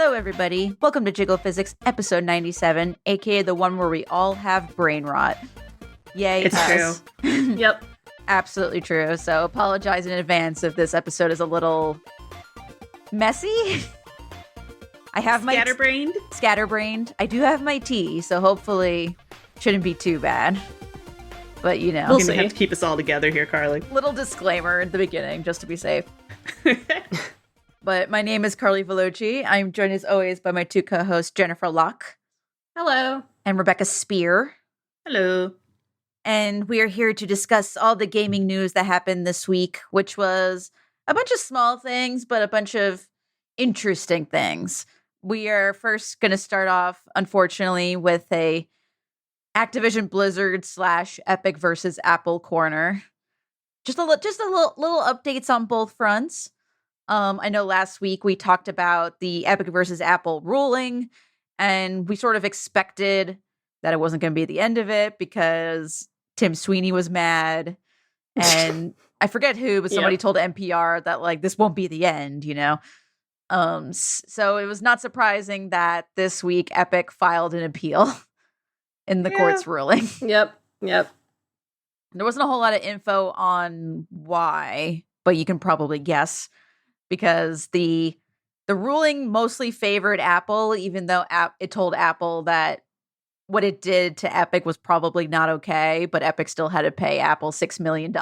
Hello, everybody. Welcome to Jiggle Physics, episode 97, aka the one where we all have brain rot. Yay, It's us. true. Yep. Absolutely true. So apologize in advance if this episode is a little messy. I have my Scatterbrained? Scatterbrained. I do have my tea, so hopefully shouldn't be too bad. But you know, You're gonna have to keep us all together here, Carly. little disclaimer at the beginning, just to be safe. But my name is Carly Vellucci. I'm joined as always by my two co-hosts, Jennifer Locke Hello. and Rebecca Spear. Hello. And we are here to discuss all the gaming news that happened this week, which was a bunch of small things, but a bunch of interesting things. We are first going to start off, unfortunately, with a Activision Blizzard / Epic versus Apple corner. Just a little updates on both fronts. I know last week we talked about the Epic versus Apple ruling, and we sort of expected that it wasn't going to be the end of it because Tim Sweeney was mad, and I forget who, but somebody told NPR that like this won't be the end, you know. So it was not surprising that this week Epic filed an appeal in the court's ruling. Yep. There wasn't a whole lot of info on why, but you can probably guess because the ruling mostly favored Apple, even though it told Apple that what it did to Epic was probably not okay, but Epic still had to pay Apple $6 million.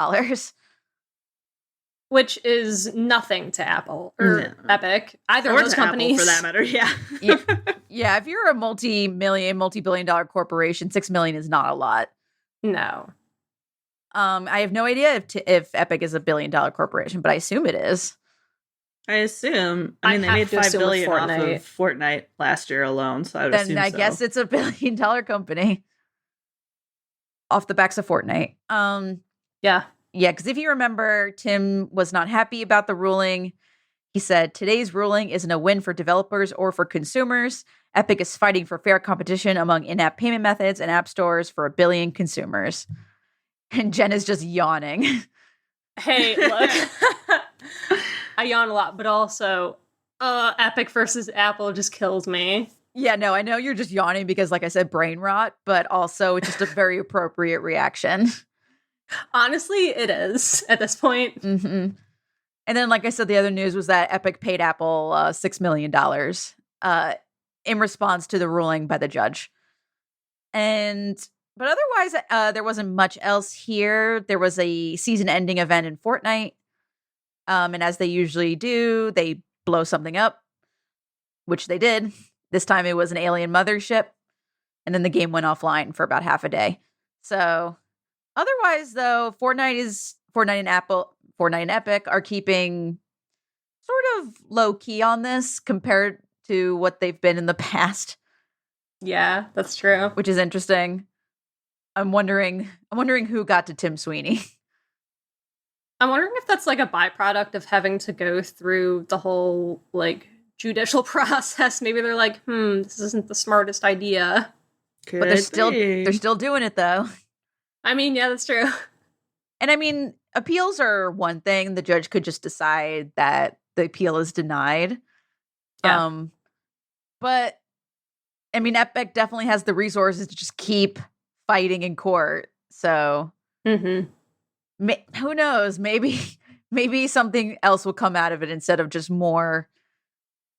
Which is nothing to Apple or Epic, either of those companies. Apple, for that matter, yeah. Yeah, if you're a multi-billion-dollar corporation, $6 million is not a lot. No. I have no idea if Epic is a billion-dollar corporation, but I assume it is. I assume. I mean, they made $5 billion off of Fortnite last year alone, so I would assume Then I guess it's a billion-dollar company off the backs of Fortnite. Yeah, because if you remember, Tim was not happy about the ruling. He said, "Today's ruling isn't a win for developers or for consumers. Epic is fighting for fair competition among in-app payment methods and app stores for 1 billion consumers." And Jen is just yawning. Hey, look. I yawn a lot, but also Epic versus Apple just kills me. Yeah, no, I know you're just yawning because, like I said, brain rot, but also it's just a very appropriate reaction. Honestly, it is at this point. Mm-hmm. And then, like I said, the other news was that Epic paid Apple $6 million in response to the ruling by the judge. But otherwise, there wasn't much else here. There was a season-ending event in Fortnite. And as they usually do, they blow something up, which they did. This time it was an alien mothership. And then the game went offline for about half a day. So otherwise, though, Fortnite and Epic are keeping sort of low key on this compared to what they've been in the past. Yeah, that's true. Which is interesting. I'm wondering who got to Tim Sweeney. I'm wondering if that's like a byproduct of having to go through the whole like judicial process. Maybe they're like, this isn't the smartest idea. But they're still doing it though. I mean, yeah, that's true. And I mean, appeals are one thing. The judge could just decide that the appeal is denied. Yeah. But I mean, Epic definitely has the resources to just keep fighting in court. So who knows? Maybe something else will come out of it instead of just more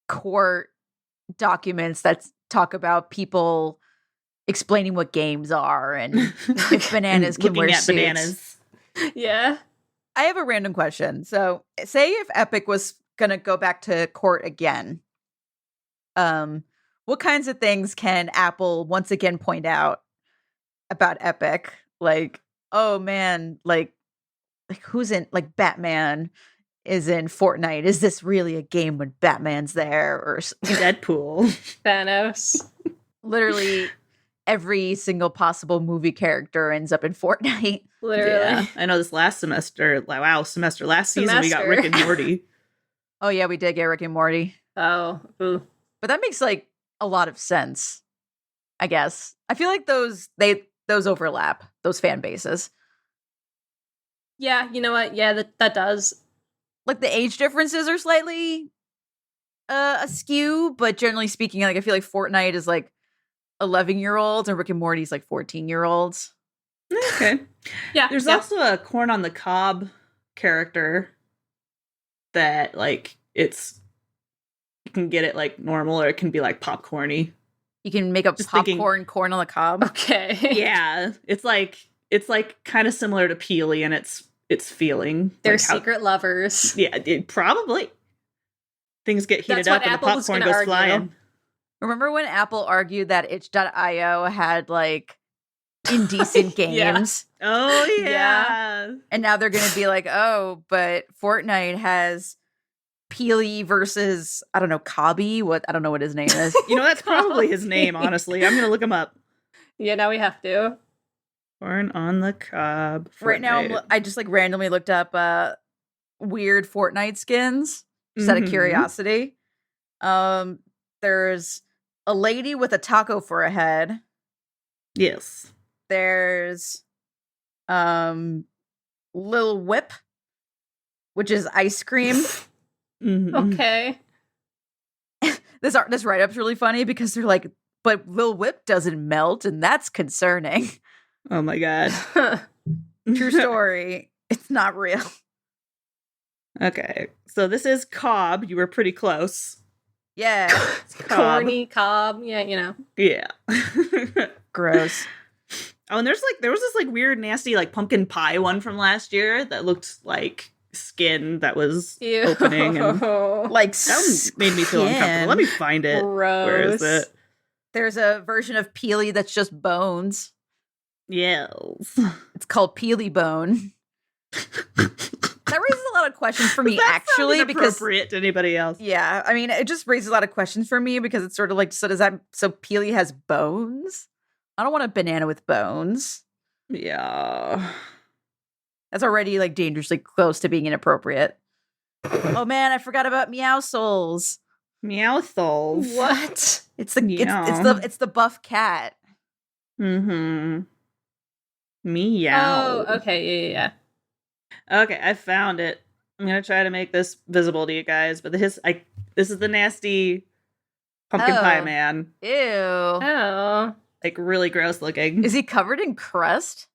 court documents that talk about people explaining what games are and if bananas can wear suits. Bananas. Yeah. I have a random question. So, say if Epic was going to go back to court again, what kinds of things can Apple once again point out about Epic? Like, oh man, like who's in, like Batman is in Fortnite. Is this really a game when Batman's there? Or Deadpool. Thanos. Literally every single possible movie character ends up in Fortnite. Literally. Yeah. I know this last season we got Rick and Morty. Oh yeah, we did get Rick and Morty. Oh. Ooh. But that makes like a lot of sense, I guess. I feel like those overlap, those fan bases. Yeah, you know what? Yeah, that does. Like the age differences are slightly askew, but generally speaking, like I feel like Fortnite is like 11-year-olds and Rick and Morty's like 14-year-olds. Okay. Yeah. There's also a corn on the cob character that like you can get it like normal or it can be like popcorny. You can make a corn on the cob. Okay. Yeah. It's like kind of similar to Peely and its feeling. They're like secret lovers. Yeah, probably. Things get heated up and the popcorn goes flying. Remember when Apple argued that itch.io had like indecent games? Yeah. Oh yeah. And now they're gonna be like, oh, but Fortnite has Peely versus I don't know, Cobby. I don't know what his name is. That's probably his name, honestly. I'm gonna look him up. Yeah, now we have to. Corn on the cob. Fortnite. Right now I just like randomly looked up weird Fortnite skins just out of curiosity. There's a lady with a taco for a head. Yes. There's Lil Whip, which is ice cream. Okay. This write-up's really funny because they're like, but Lil Whip doesn't melt, and that's concerning. Oh my god. True story. It's not real. Okay. So this is Cobb. You were pretty close. Yeah. Corny cob. Yeah, Yeah. Gross. Oh, and there was this like weird, nasty, like pumpkin pie one from last year that looked like skin that was opening. And like that made me feel uncomfortable. Let me find it. Gross. Where is it? There's a version of Peely that's just bones. Yes. It's called Peely Bone. That raises a lot of questions for me, actually, because appropriate to anybody else. Yeah, I mean, it just raises a lot of questions for me because it's sort of like, so Peely has bones? I don't want a banana with bones. Yeah. That's already like dangerously close to being inappropriate. Oh man, I forgot about Meow Souls. Meow Souls. What? It's the buff cat. Mm-hmm. Meow. Oh, okay, yeah. Okay, I found it. I'm gonna try to make this visible to you guys, but this is the nasty pumpkin pie man. Ew. Oh. Like really gross looking. Is he covered in crust?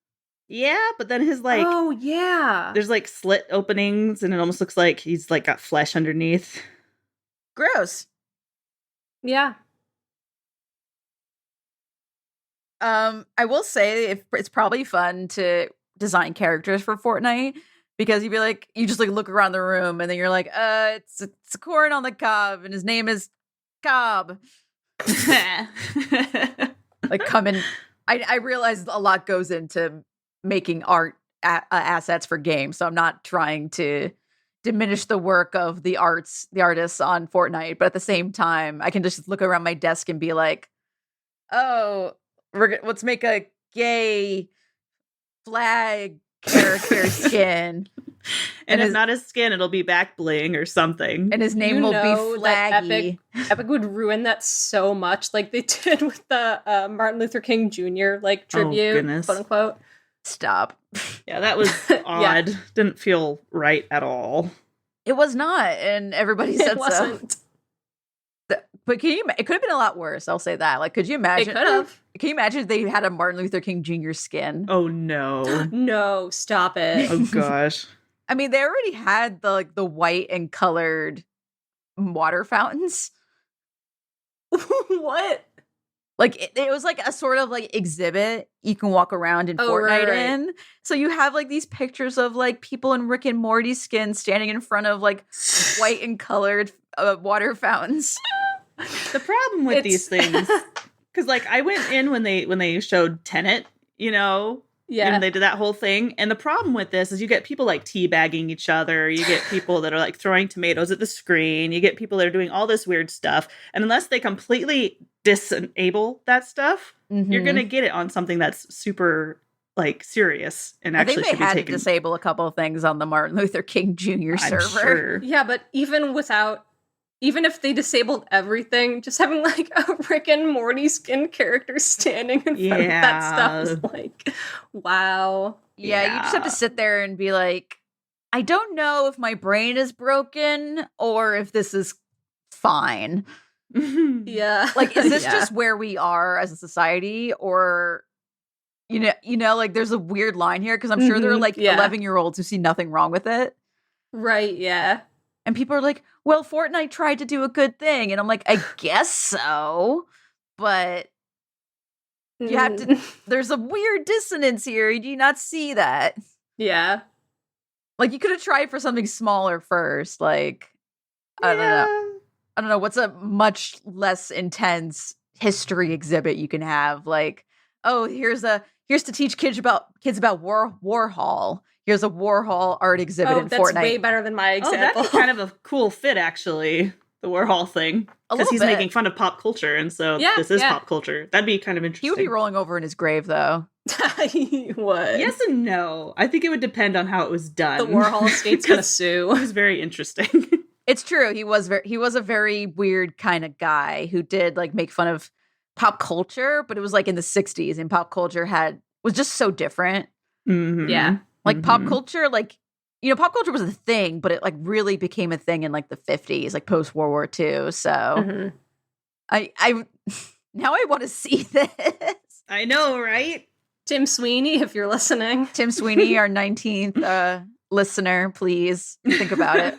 Yeah, but then his like oh yeah, there's like slit openings and it almost looks like he's like got flesh underneath. Gross. Yeah. I will say it's probably fun to design characters for Fortnite because you'd be like, you just like look around the room and then you're like, it's a corn on the cob and his name is Cobb. Like come in. I realize a lot goes into making art assets for games, so I'm not trying to diminish the work of the artists on Fortnite, but at the same time, I can just look around my desk and be like, oh, let's make a gay flag character skin. And if not his skin, it'll be back bling or something. And his name will be Flaggy. Epic would ruin that so much, like they did with the Martin Luther King Jr. like tribute, quote unquote. Stop. Yeah, that was odd. Yeah. Didn't feel right at all. It was not, and everybody said so. But it could have been a lot worse. I'll say that. Like, could you imagine? It could have. Can you imagine if they had a Martin Luther King Jr. skin? Oh no! No, stop it! Oh gosh! I mean, they already had the white and colored water fountains. What? Like it was like a sort of like exhibit you can walk around in Fortnite in. So you have like these pictures of like people in Rick and Morty skin standing in front of like white and colored water fountains. The problem with these things, because like I went in when they showed Tenet, and they did that whole thing. And the problem with this is you get people like teabagging each other. You get people that are like throwing tomatoes at the screen. You get people that are doing all this weird stuff. And unless they completely disable that stuff, you're going to get it on something that's super like serious and actually I think they had to disable a couple of things on the Martin Luther King Jr. server. Sure. Yeah, but even if they disabled everything, just having like a Rick and Morty skin character standing in front of that stuff is like, wow. Yeah, you just have to sit there and be like, I don't know if my brain is broken or if this is fine. Yeah. Like, is this just where we are as a society, or like there's a weird line here because I'm sure there are like 11-year-olds who see nothing wrong with it. Right, yeah. And people are like, well, Fortnite tried to do a good thing. And I'm like, I guess so. But you have to, there's a weird dissonance here. Do you not see that? Yeah. Like, you could have tried for something smaller first. Like, I don't know. What's a much less intense history exhibit you can have? Like, oh, here's to teach kids about Warhol. Here's a Warhol art exhibit in Fortnite. Oh, that's way better than my example. Oh, that'd be kind of a cool fit, actually. The Warhol thing. Because he's making fun of pop culture, and so this is pop culture. That'd be kind of interesting. He would be rolling over in his grave, though. He would. Yes and no. I think it would depend on how it was done. The Warhol estate's gonna sue. It was very interesting. It's true. He was a very weird kind of guy who did like make fun of pop culture, but it was like in the 60s, and pop culture was just so different. Mm-hmm. Yeah. Like pop culture, like, pop culture was a thing, but it like really became a thing in like the 50s, like post World War II. So I now I want to see this. I know, right? Tim Sweeney, if you're listening. Tim Sweeney, our 19th listener, please think about it.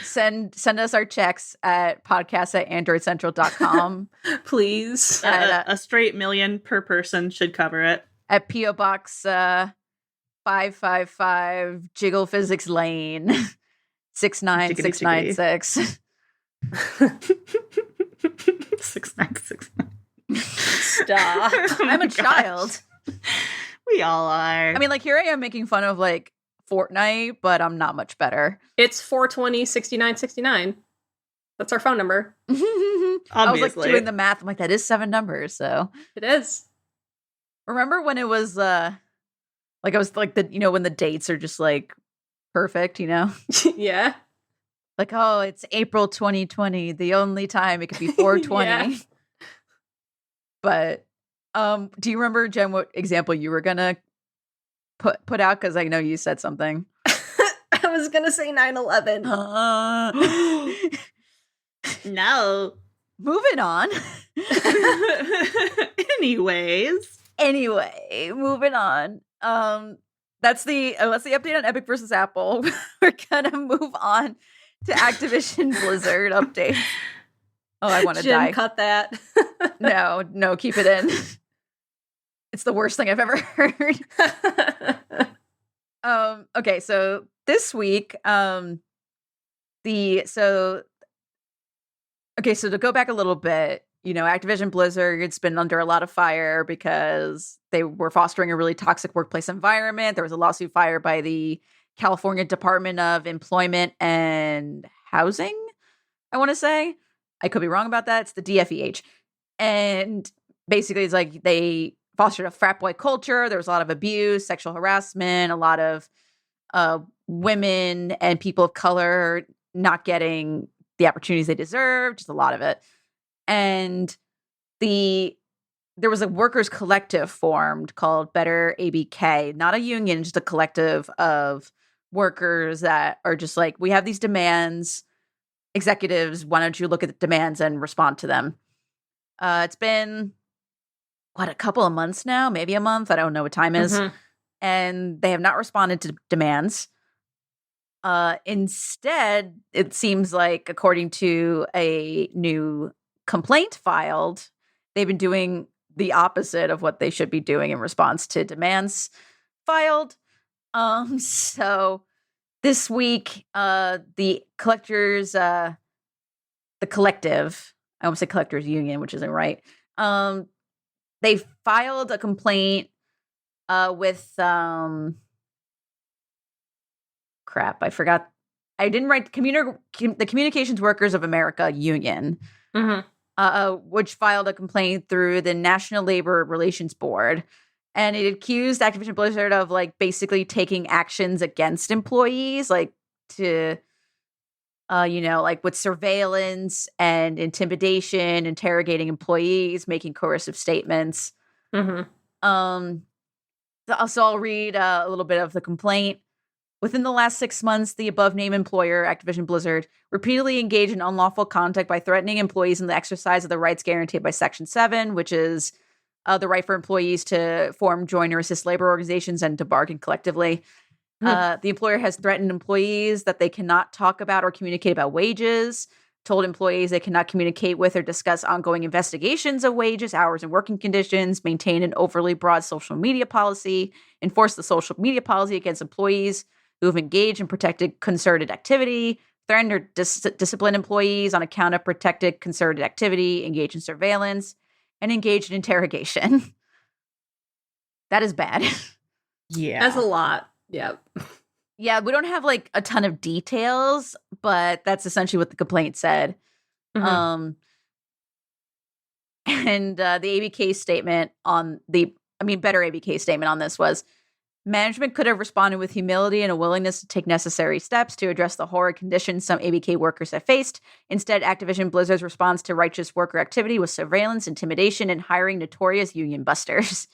Send us our checks at podcast@androidcentral.com. Please. A straight $1 million per person should cover it. At P.O. Box 555 Jiggle Physics Lane 69696. 6969. Stop. I'm a child. We all are. I mean, like, here I am making fun of like Fortnite, but I'm not much better. It's 420-6969. That's our phone number. I was like doing the math. I'm like, that is 7 numbers. So it is. Remember when it was like I was like when the dates are just like perfect, Yeah. Like, oh, it's April 2020, the only time it could be 420. Yeah. But do you remember, Jen, what example you were gonna put out? Because I know you said something. I was gonna say 9/11. No. Moving on. Anyway, moving on. That's the update on Epic versus Apple. We're gonna move on to Activision Blizzard update. Oh, I want to die. Cut that. No, keep it in. It's the worst thing I've ever heard. Okay, so this week, so to go back a little bit, Activision Blizzard, it's been under a lot of fire because they were fostering a really toxic workplace environment. There was a lawsuit filed by the California Department of Employment and Housing, I want to say. I could be wrong about that. It's the DFEH. And basically, it's like they fostered a frat boy culture. There was a lot of abuse, sexual harassment, a lot of women and people of color not getting the opportunities they deserve, just a lot of it. And there was a workers' collective formed called Better ABK, not a union, just a collective of workers that are just like, we have these demands. Executives, why don't you look at the demands and respond to them? It's been, a couple of months now? Maybe a month? I don't know what time is. And they have not responded to demands. Instead, it seems like, according to a new complaint filed, they've been doing the opposite of what they should be doing in response to demands filed. So this week, the collectors, the collective, I almost say collectors union, which isn't right. They filed a complaint with crap. I forgot. I didn't write the Communications Workers of America Union, which filed a complaint through the National Labor Relations Board. And it accused Activision Blizzard of like basically taking actions against employees, like to, like with surveillance and intimidation, interrogating employees, making coercive statements. So I'll read a little bit of the complaint. Within the last 6 months, the above-named employer, Activision Blizzard, repeatedly engaged in unlawful conduct by threatening employees in the exercise of the rights guaranteed by Section 7, which is the right for employees to form, join, or assist labor organizations and to bargain collectively. The employer has threatened employees that they cannot talk about or communicate about wages, told employees they cannot communicate with or discuss ongoing investigations of wages, hours, and working conditions, maintain an overly broad social media policy, enforce the social media policy against employees who have engaged in protected concerted activity, threaten or discipline employees on account of protected concerted activity, engage in surveillance, and engage in interrogation. That is bad. Yeah. That's a lot. Yep. Yeah, we don't have like a ton of details, but that's essentially what the complaint said. Mm-hmm. And the ABK statement better ABK statement on this was, management could have responded with humility and a willingness to take necessary steps to address the horrid conditions some ABK workers have faced. Instead, Activision Blizzard's response to righteous worker activity was surveillance, intimidation, and hiring notorious union busters.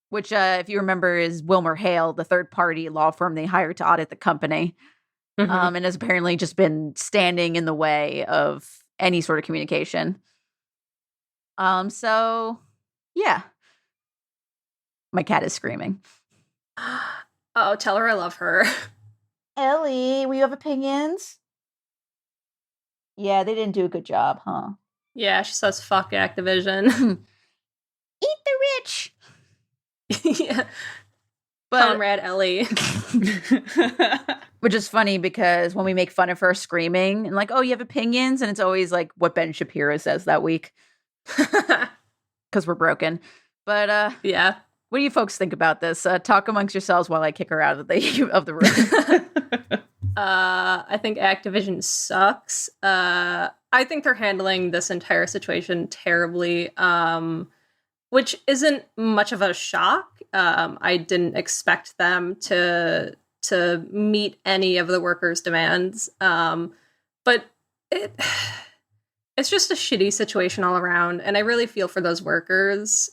Which, if you remember, is Wilmer Hale, the third-party law firm they hired to audit the company, and has apparently just been standing in the way of any sort of communication. So, yeah. My cat is screaming. Oh, tell her I love her. Ellie, we have opinions? Yeah, they didn't do a good job, huh? Yeah, she says fuck Activision. Eat the rich! Yeah. But, Comrade Ellie. Which is funny because when we make fun of her screaming and like, oh, you have opinions? And it's always like what Ben Shapiro says that week. Because we're broken. But yeah. What do you folks think about this? Talk amongst yourselves while I kick her out of the room. I think Activision sucks. I think they're handling this entire situation terribly, which isn't much of a shock. I didn't expect them to meet any of the workers' demands, but it's just a shitty situation all around, and I really feel for those workers.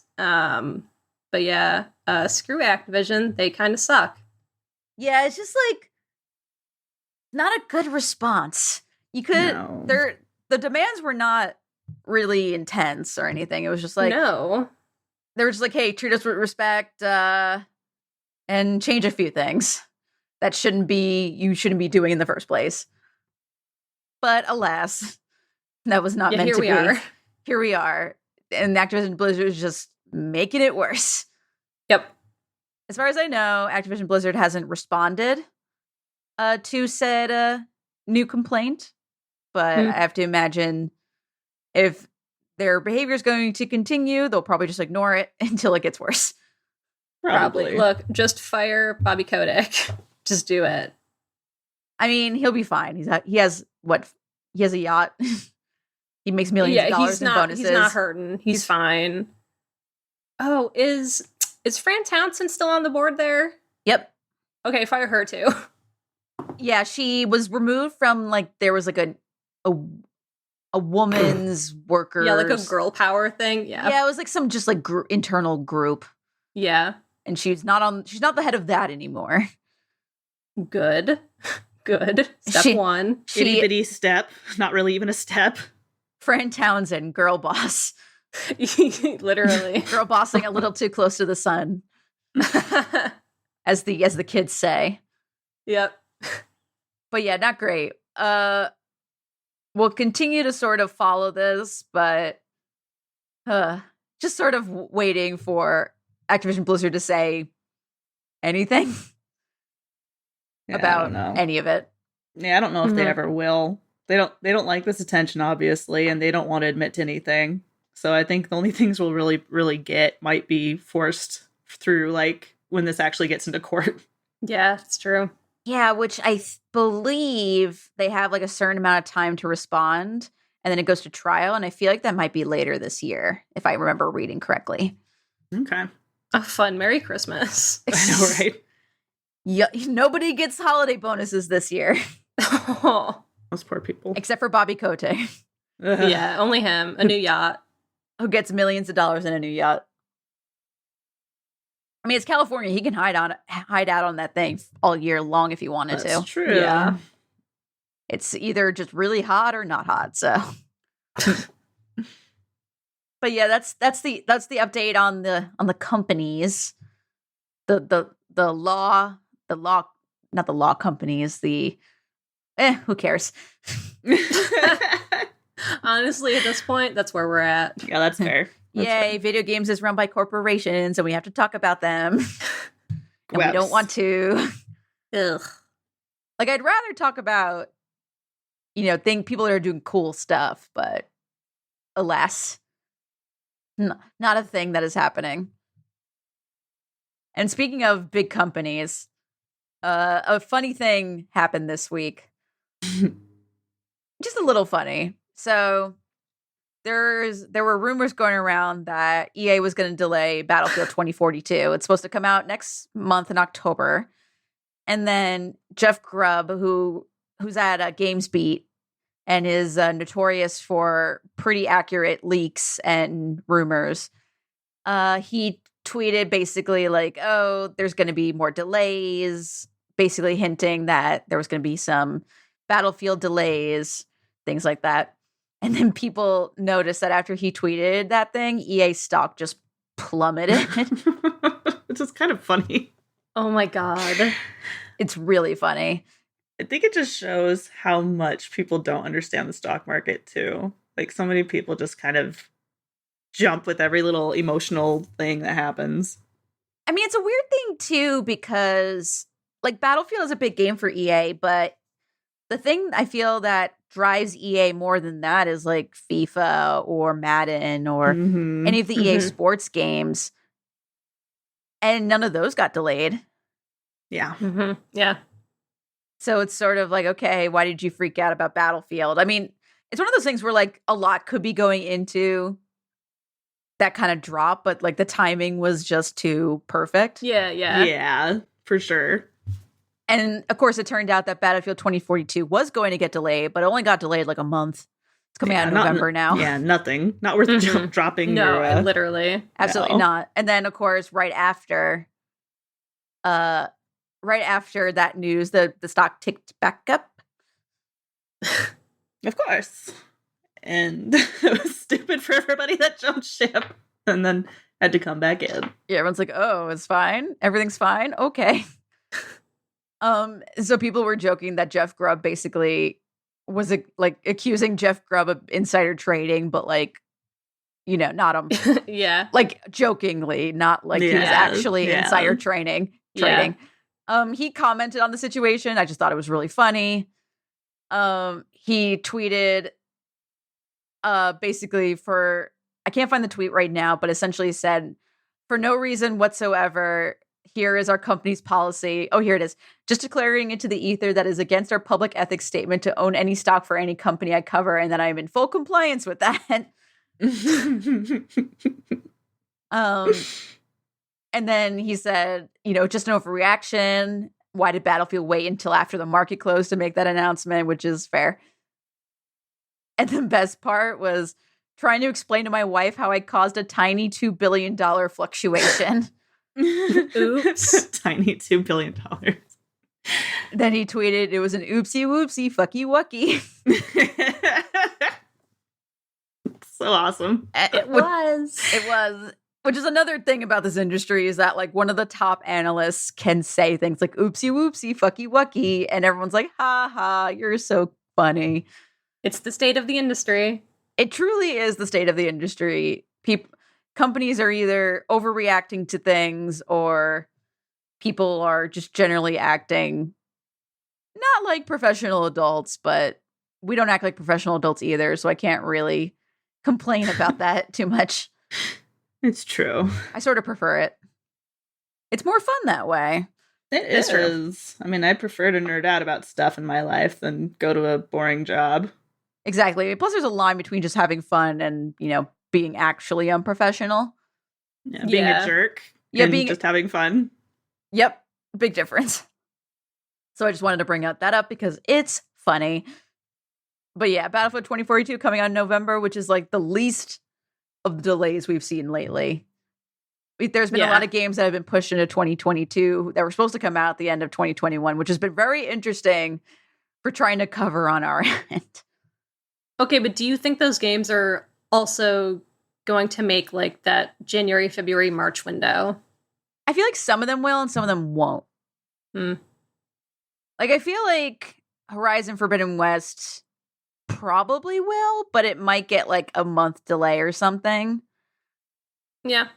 But yeah, screw Activision. They kind of suck. Yeah, it's just like not a good response. You could the demands were not really intense or anything. It was just like they were just like, hey, treat us with respect and change a few things that you shouldn't be doing in the first place. But alas, that was not meant to be. Here we are. And Activision Blizzard is just making it worse. Yep. As far as I know, Activision Blizzard hasn't responded to said new complaint. But I have to imagine if their behavior is going to continue, they'll probably just ignore it until it gets worse. Probably. Look, just fire Bobby Kotick. Just do it. I mean, he'll be fine. He has a yacht. He makes millions of dollars in bonuses. He's not hurting. He's fine. Oh, is Fran Townsend still on the board there? Yep. Okay, fire her too. Yeah, she was removed from there was a woman's workers. Yeah, like a girl power thing. Yeah. Yeah, it was like some just internal group. Yeah. And she's not the head of that anymore. Good. Step one. Itty bitty step. Not really even a step. Fran Townsend, girl boss. Literally. Girl bossing a little too close to the sun. as the kids say. Yep. But yeah, not great. We'll continue to sort of follow this, but just sort of waiting for Activision Blizzard to say anything about any of it. Yeah, I don't know if they ever will. They don't like this attention, obviously, and they don't want to admit to anything. So I think the only things we'll really, really get might be forced through, when this actually gets into court. Yeah, it's true. Yeah, which I believe they have a certain amount of time to respond, and then it goes to trial, and I feel like that might be later this year, if I remember reading correctly. Okay. A fun Merry Christmas. I know, right? Yeah, nobody gets holiday bonuses this year. Those poor people. Except for Bobby Kotick. Yeah, only him. A new yacht. Who gets millions of dollars in a new yacht. I mean, it's California. He can hide out on that thing all year long if he wanted to. That's true. Yeah. It's either just really hot or not hot. So, but yeah, that's the update on the companies, the law, not the law companies. Who cares? Honestly, at this point, that's where we're at. Yeah, that's fair. Yay, video games is run by corporations, and we have to talk about them. And we don't want to. Ugh. Like, I'd rather talk about, people that are doing cool stuff, but alas, not a thing that is happening. And speaking of big companies, a funny thing happened this week. Just a little funny. So there were rumors going around that EA was going to delay Battlefield 2042. It's supposed to come out next month in October. And then Jeff Grubb, who's at GamesBeat and is notorious for pretty accurate leaks and rumors, he tweeted basically like, oh, there's going to be more delays, basically hinting that there was going to be some Battlefield delays, things like that. And then people noticed that after he tweeted that thing, EA stock just plummeted. Which is kind of funny. Oh my God. It's really funny. I think it just shows how much people don't understand the stock market too. Like, so many people just kind of jump with every little emotional thing that happens. I mean, it's a weird thing too, because like Battlefield is a big game for EA, but the thing I feel that drives EA more than that is like FIFA or Madden or any of the EA sports games. And none of those got delayed. Yeah. Yeah. So it's sort of like, okay, why did you freak out about Battlefield? I mean, it's one of those things where like a lot could be going into that kind of drop, but like the timing was just too perfect. Yeah. Yeah, for sure. And of course, it turned out that Battlefield 2042 was going to get delayed, but it only got delayed like a month. It's coming out in November now. Yeah, nothing. Not worth dropping. No, literally. Absolutely not. And then, of course, right after that news, the stock ticked back up. Of course. And it was stupid for everybody that jumped ship and then had to come back in. Yeah, everyone's like, oh, it's fine. Everything's fine. Okay. So people were joking that Jeff Grubb basically was like accusing Jeff Grubb of insider trading, but like, not yeah, like jokingly, not like he was actually insider trading. Yeah. He commented on the situation. I just thought it was really funny. He tweeted, basically I can't find the tweet right now, but essentially said, for no reason whatsoever, here is our company's policy. Oh, here it is. Just declaring into the ether that is against our public ethics statement to own any stock for any company I cover, and that I am in full compliance with that. And then he said, just an overreaction. Why did Battlefield wait until after the market closed to make that announcement, which is fair. And the best part was trying to explain to my wife how I caused a tiny $2 billion fluctuation. Oops. Tiny $2 billion. Then he tweeted, it was an oopsie whoopsie fucky wucky. So awesome. It was. Which is another thing about this industry is that like one of the top analysts can say things like oopsie whoopsie fucky wucky, and everyone's like, ha ha, you're so funny. It's the state of the industry. It truly is the state of the industry. Companies are either overreacting to things or people are just generally acting not like professional adults, but we don't act like professional adults either, so I can't really complain about that too much. It's true. I sort of prefer it. It's more fun that way. It is. True. I mean, I prefer to nerd out about stuff in my life than go to a boring job. Exactly. Plus, there's a line between just having fun and, being actually unprofessional. Yeah, being a jerk. Yeah, and just having fun. Yep. Big difference. So I just wanted to bring that up because it's funny. But yeah, Battlefield 2042 coming out in November, which is like the least of the delays we've seen lately. There's been a lot of games that have been pushed into 2022 that were supposed to come out at the end of 2021, which has been very interesting for trying to cover on our end. Okay, but do you think those games are also going to make like that January, February, March window? I feel like some of them will and some of them won't. Like, I feel like Horizon Forbidden West probably will, but it might get like a month delay or something. Yeah.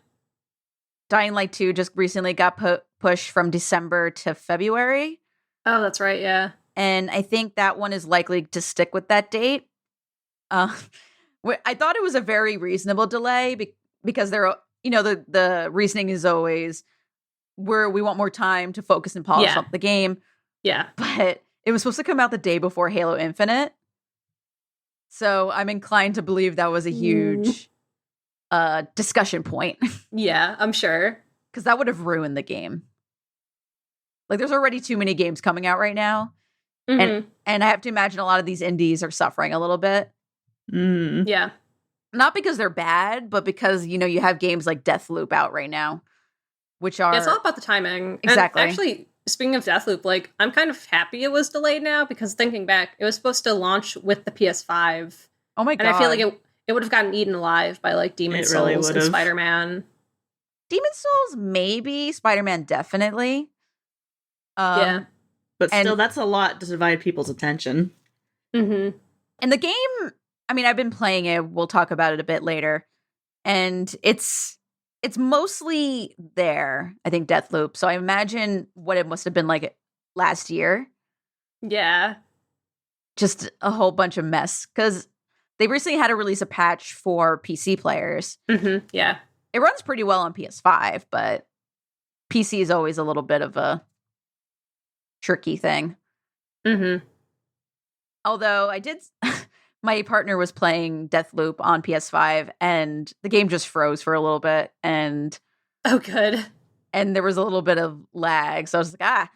Dying Light 2 just recently got pushed from December to February. Oh, that's right, yeah. And I think that one is likely to stick with that date. I thought it was a very reasonable delay because they're, the reasoning is always we want more time to focus and polish up the game. Yeah. But it was supposed to come out the day before Halo Infinite. So I'm inclined to believe that was a huge discussion point. Yeah, I'm sure. Because that would have ruined the game. Like, there's already too many games coming out right now. And I have to imagine a lot of these indies are suffering a little bit. Yeah. Not because they're bad, but because, you have games like Deathloop out right now, which are... It's all about the timing. Exactly. And actually, speaking of Deathloop, like, I'm kind of happy it was delayed now, because thinking back, it was supposed to launch with the PS5. Oh my God. And I feel like it would have gotten eaten alive by, like, Demon's Souls and Spider-Man. Demon's Souls, maybe. Spider-Man, definitely. Yeah. But still, that's a lot to divide people's attention. And the game, I mean, I've been playing it. We'll talk about it a bit later. And it's mostly there, I think, Deathloop. So I imagine what it must have been like last year. Yeah. Just a whole bunch of mess. Because they recently had to release a patch for PC players. Yeah. It runs pretty well on PS5, but PC is always a little bit of a tricky thing. Although I did... My partner was playing Deathloop on PS5, and the game just froze for a little bit, and oh, good. And there was a little bit of lag, so I was like,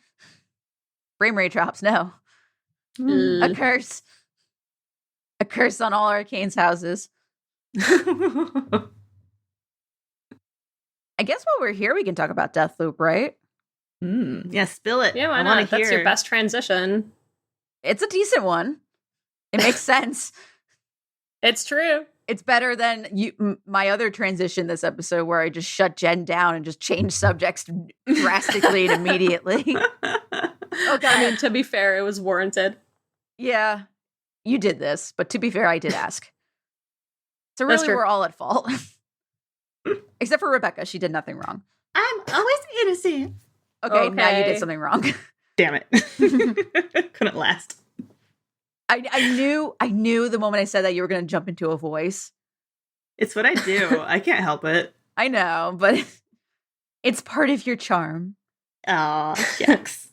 frame rate drops, no. A curse on all Arcane's houses. I guess while we're here, we can talk about Deathloop, right? Yeah, spill it. Yeah, why not? That's your best transition. It's a decent one. It makes sense. It's true. It's better than my other transition this episode where I just shut Jen down and just changed subjects drastically and immediately. Oh, God. I mean, to be fair, it was warranted. Yeah, you did this, but to be fair, I did ask. So really, we're all at fault. Except for Rebecca. She did nothing wrong. I'm always innocent. Okay, now you did something wrong. Damn it. Couldn't last. I knew the moment I said that you were going to jump into a voice. It's what I do. I can't help it. I know, but it's part of your charm. Oh, yucks.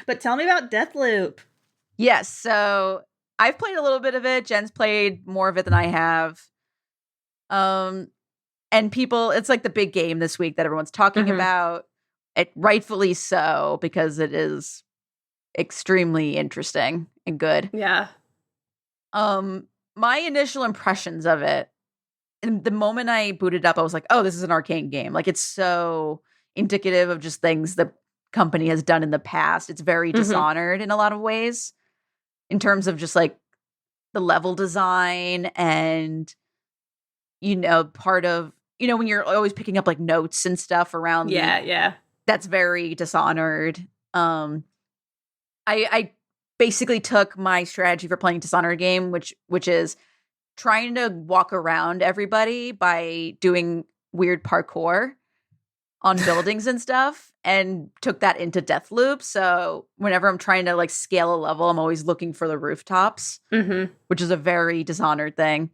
But tell me about Deathloop. Yes, so I've played a little bit of it. Jen's played more of it than I have. And people, it's like the big game this week that everyone's talking about. It rightfully so, because it is extremely interesting and good. Yeah. My initial impressions of it, and the moment I booted up, I was like, oh, this is an Arcane game. Like, it's so indicative of just things the company has done in the past. It's very Dishonored in a lot of ways, in terms of just like the level design and, part of, when you're always picking up like notes and stuff around. Yeah. That's very Dishonored. I basically took my strategy for playing Dishonored game, which is trying to walk around everybody by doing weird parkour on buildings and stuff, and took that into Deathloop. So whenever I'm trying to like scale a level, I'm always looking for the rooftops, which is a very Dishonored thing.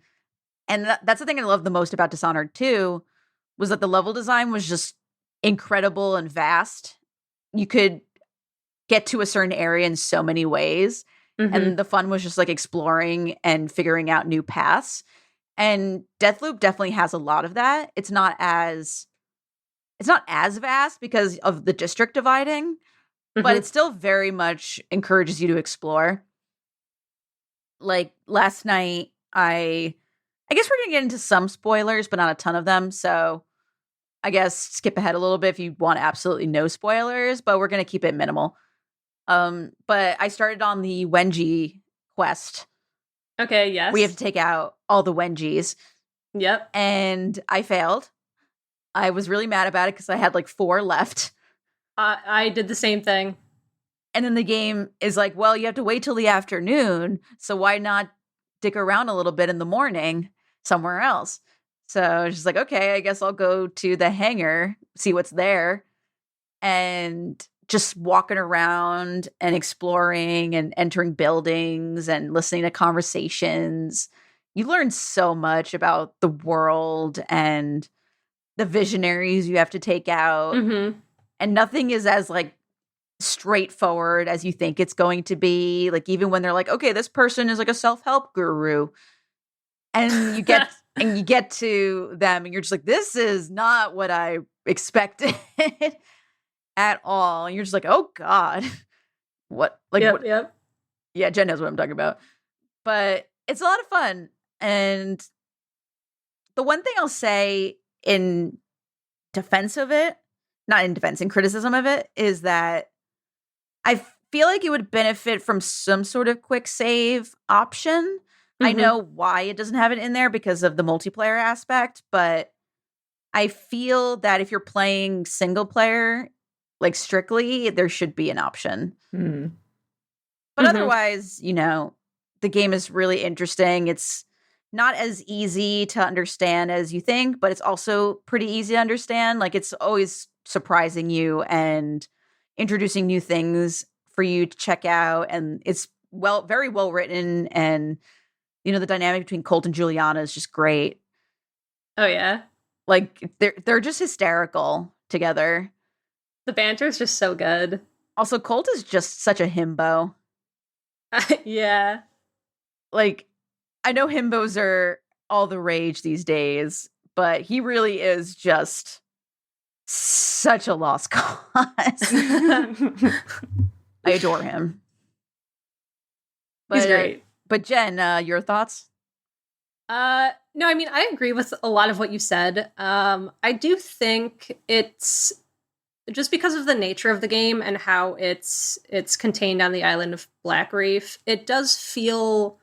And that's the thing I love the most about Dishonored 2, was that the level design was just incredible and vast. You could get to a certain area in so many ways. And the fun was just like exploring and figuring out new paths. And Deathloop definitely has a lot of that. It's not as vast because of the district dividing, but it still very much encourages you to explore. Like last night, I guess we're going to get into some spoilers, but not a ton of them. So I guess, skip ahead a little bit if you want absolutely no spoilers, but we're going to keep it minimal. But I started on the Wenji quest. Okay, yes. We have to take out all the Wenjis. Yep. And I failed. I was really mad about it because I had like 4 left. I did the same thing. And then the game is like, well, you have to wait till the afternoon, so why not dick around a little bit in the morning somewhere else? So she's like, okay, I guess I'll go to the hangar, see what's there. And just walking around and exploring and entering buildings and listening to conversations. You learn so much about the world and the visionaries you have to take out. Mm-hmm. And nothing is as like straightforward as you think it's going to be. Like even when they're like, okay, this person is like a self-help guru. And you get and you get to them and you're just like, this is not what I expected at all. And you're just like, oh God. What like what? Yep. Yeah, Jen knows what I'm talking about. But it's a lot of fun. And the one thing I'll say in defense of it, not in defense, in criticism of it, is that I feel like it would benefit from some sort of quick save option. Mm-hmm. I know why it doesn't have it in there because of the multiplayer aspect, but I feel that if you're playing single player, like strictly, there should be an option. Mm-hmm. But otherwise, you know, the game is really interesting. It's not as easy to understand as you think, but it's also pretty easy to understand. Like it's always surprising you and introducing new things for you to check out. And it's very well written. And, you know, the dynamic between Colt and Juliana is just great. Oh, yeah. Like they're just hysterical together. The banter is just so good. Also, Colt is just such a himbo. Yeah. Like, I know himbos are all the rage these days, but he really is just such a lost cause. I adore him. But, he's great. But Jen, your thoughts? No, I mean, I agree with a lot of what you said. I do think it's just because of the nature of the game and how it's contained on the island of Black Reef, it does feel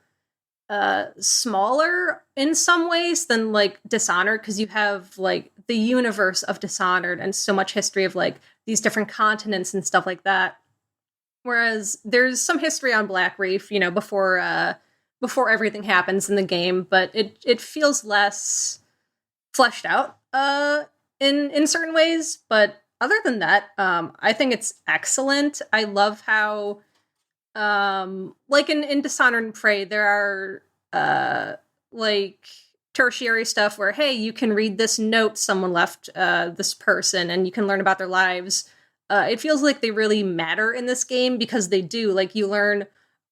smaller in some ways than like Dishonored, because you have like the universe of Dishonored and so much history of like these different continents and stuff like that. Whereas there's some history on Black Reef, you know, before everything happens in the game, but it feels less fleshed out in certain ways. But other than that, I think it's excellent. I love how like in Dishonored and Prey, there are like tertiary stuff where, hey, you can read this note someone left this person and you can learn about their lives. It feels like they really matter in this game because they do. Like you learn,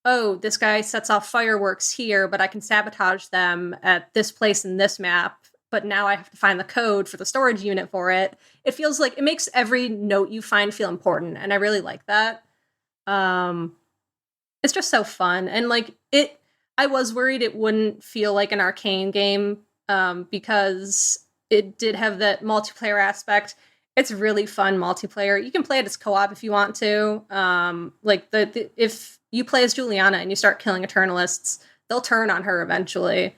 oh, this guy sets off fireworks here, but I can sabotage them at this place in this map. But now I have to find the code for the storage unit for it. It feels like it makes every note you find feel important, and I really like that. It's just so fun, and like it. I was worried it wouldn't feel like an Arcane game because it did have that multiplayer aspect. It's really fun multiplayer. You can play it as co-op if you want to. Like if you play as Juliana and you start killing Eternalists, they'll turn on her eventually.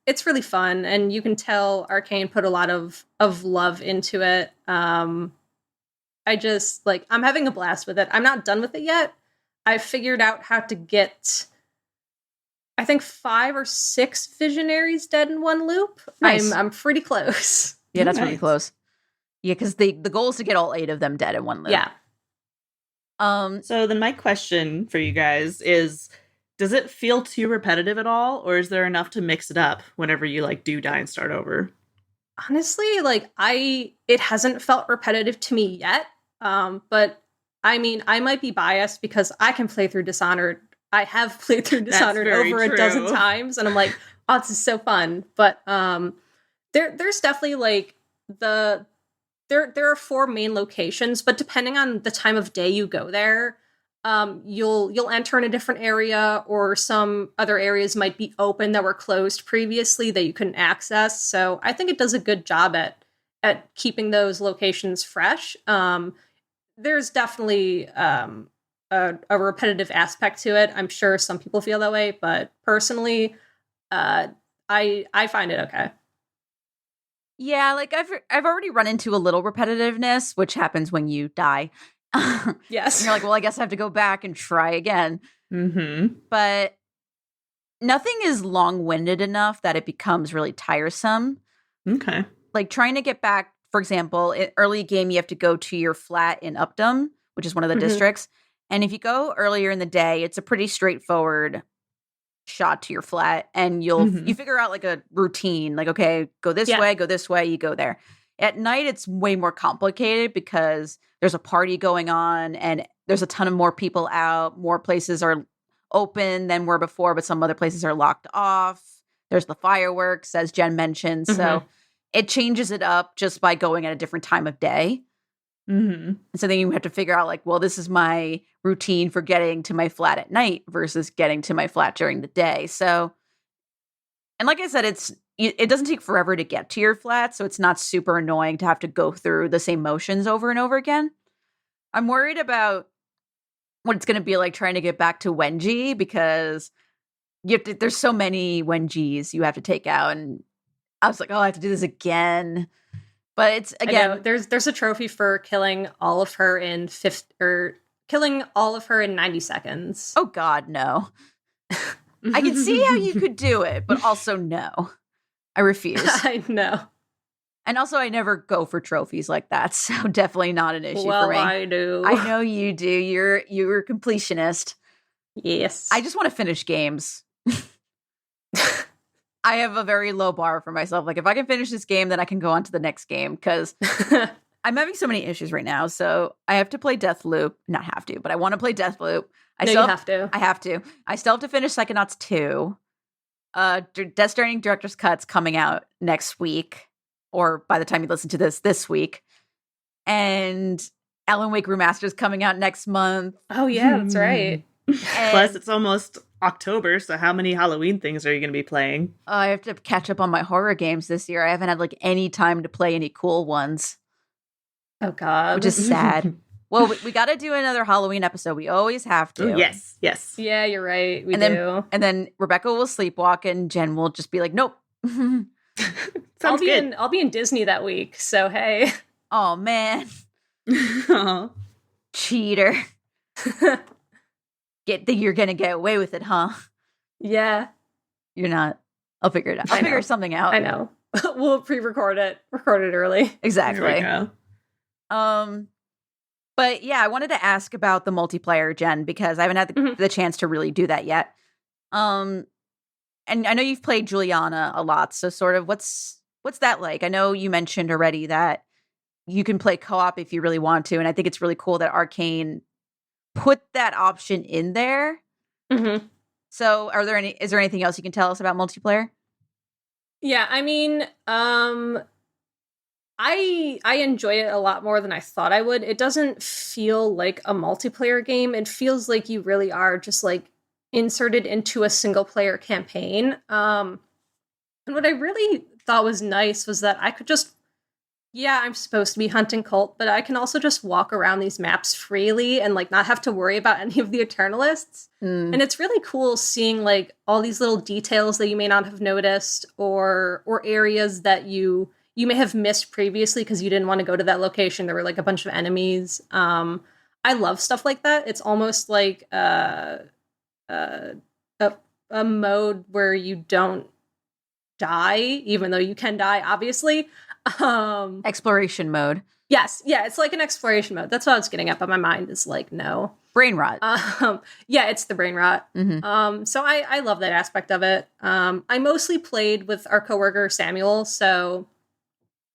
It's really fun, and you can tell Arcane put a lot of love into it. I just like I'm having a blast with it. I'm not done with it yet. I've figured out how to get, I think 5 or 6 visionaries dead in one loop. Nice. I'm pretty close. Yeah, that's pretty close. Yeah, because the goal is to get all 8 of them dead in one loop. Yeah. So then my question for you guys is, does it feel too repetitive at all, or is there enough to mix it up whenever you like do die and start over? Honestly, like it hasn't felt repetitive to me yet. But I mean, I might be biased because I can play through Dishonored. I have played through Dishonored over a dozen times, and I'm like, oh, this is so fun. But there's definitely like there are 4 main locations, but depending on the time of day you go there, you'll enter in a different area, or some other areas might be open that were closed previously that you couldn't access. So I think it does a good job at keeping those locations fresh. There's definitely a repetitive aspect to it. I'm sure some people feel that way, but personally, I find it okay. Yeah, like I've already run into a little repetitiveness, which happens when you die. Yes. And you're like, well, I guess I have to go back and try again. Mm-hmm. But nothing is long-winded enough that it becomes really tiresome. Okay. Like trying to get back, for example, in early game, you have to go to your flat in Upton, which is one of the districts. And if you go earlier in the day, it's a pretty straightforward shot to your flat, and you figure out like a routine, like, okay, go this way, you go there. At night, it's way more complicated because there's a party going on and there's a ton of more people out. More places are open than were before, but some other places are locked off. There's the fireworks, as Jen mentioned. So it changes it up just by going at a different time of day. So then you have to figure out like, well, this is my routine for getting to my flat at night versus getting to my flat during the day. So, and like I said, it doesn't take forever to get to your flat, so it's not super annoying to have to go through the same motions over and over again. I'm worried about what it's going to be like trying to get back to Wenji, because there's so many Wenjis you have to take out, and I was like, oh, I have to do this again. But it's, again, there's a trophy for killing all of her in 90 seconds. Oh God, no. I can see how you could do it, but also no. I refuse. I know. And also, I never go for trophies like that, so definitely not an issue for me. Well, I do. I know you do. You're a completionist. Yes. I just want to finish games. I have a very low bar for myself. Like, if I can finish this game, then I can go on to the next game, because I'm having so many issues right now. So I have to play Deathloop. Not have to, but I want to play Deathloop. You have to. I have to. I still have to finish Psychonauts 2. Death Stranding Director's Cut's coming out next week, or by the time you listen to this week. And Alan Wake Remastered's coming out next month. Oh, yeah, that's right. Plus, it's almost October, so how many Halloween things are you going to be playing? I have to catch up on my horror games this year. I haven't had like any time to play any cool ones. Oh God, which is sad. Well, we got to do another Halloween episode. We always have to. Oh, yes. Yeah, you're right. We do. And then Rebecca will sleepwalk, and Jen will just be like, "Nope." I'll be in Disney that week. So hey. Oh man. Cheater. You're gonna get away with it, huh? Yeah. You're not. I'll figure it out. I'll figure something out. I know. We'll pre-record it. Record it early. Exactly. There we go. But yeah, I wanted to ask about the multiplayer, Jen, because I haven't had the chance to really do that yet. And I know you've played Juliana a lot, so sort of what's that like? I know you mentioned already that you can play co-op if you really want to, and I think it's really cool that Arcane put that option in there. So is there anything else you can tell us about multiplayer? Yeah, I mean, I enjoy it a lot more than I thought I would. It doesn't feel like a multiplayer game. It feels like you really are just like inserted into a single player campaign. And what I really thought was nice was that I could just, I'm supposed to be hunting cult, but I can also just walk around these maps freely and like not have to worry about any of the Eternalists. And it's really cool seeing like all these little details that you may not have noticed, or areas that you may have missed previously because you didn't want to go to that location. There were like a bunch of enemies. I love stuff like that. It's almost like a mode where you don't die, even though you can die, obviously. Exploration mode. Yes. Yeah, it's like an exploration mode. That's what I was getting at, but my mind is like, no. Brain rot. Yeah, it's the brain rot. So I love that aspect of it. I mostly played with our coworker Samuel, so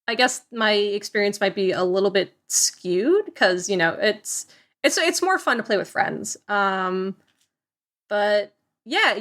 I guess my experience might be a little bit skewed because, you know, it's more fun to play with friends. But yeah,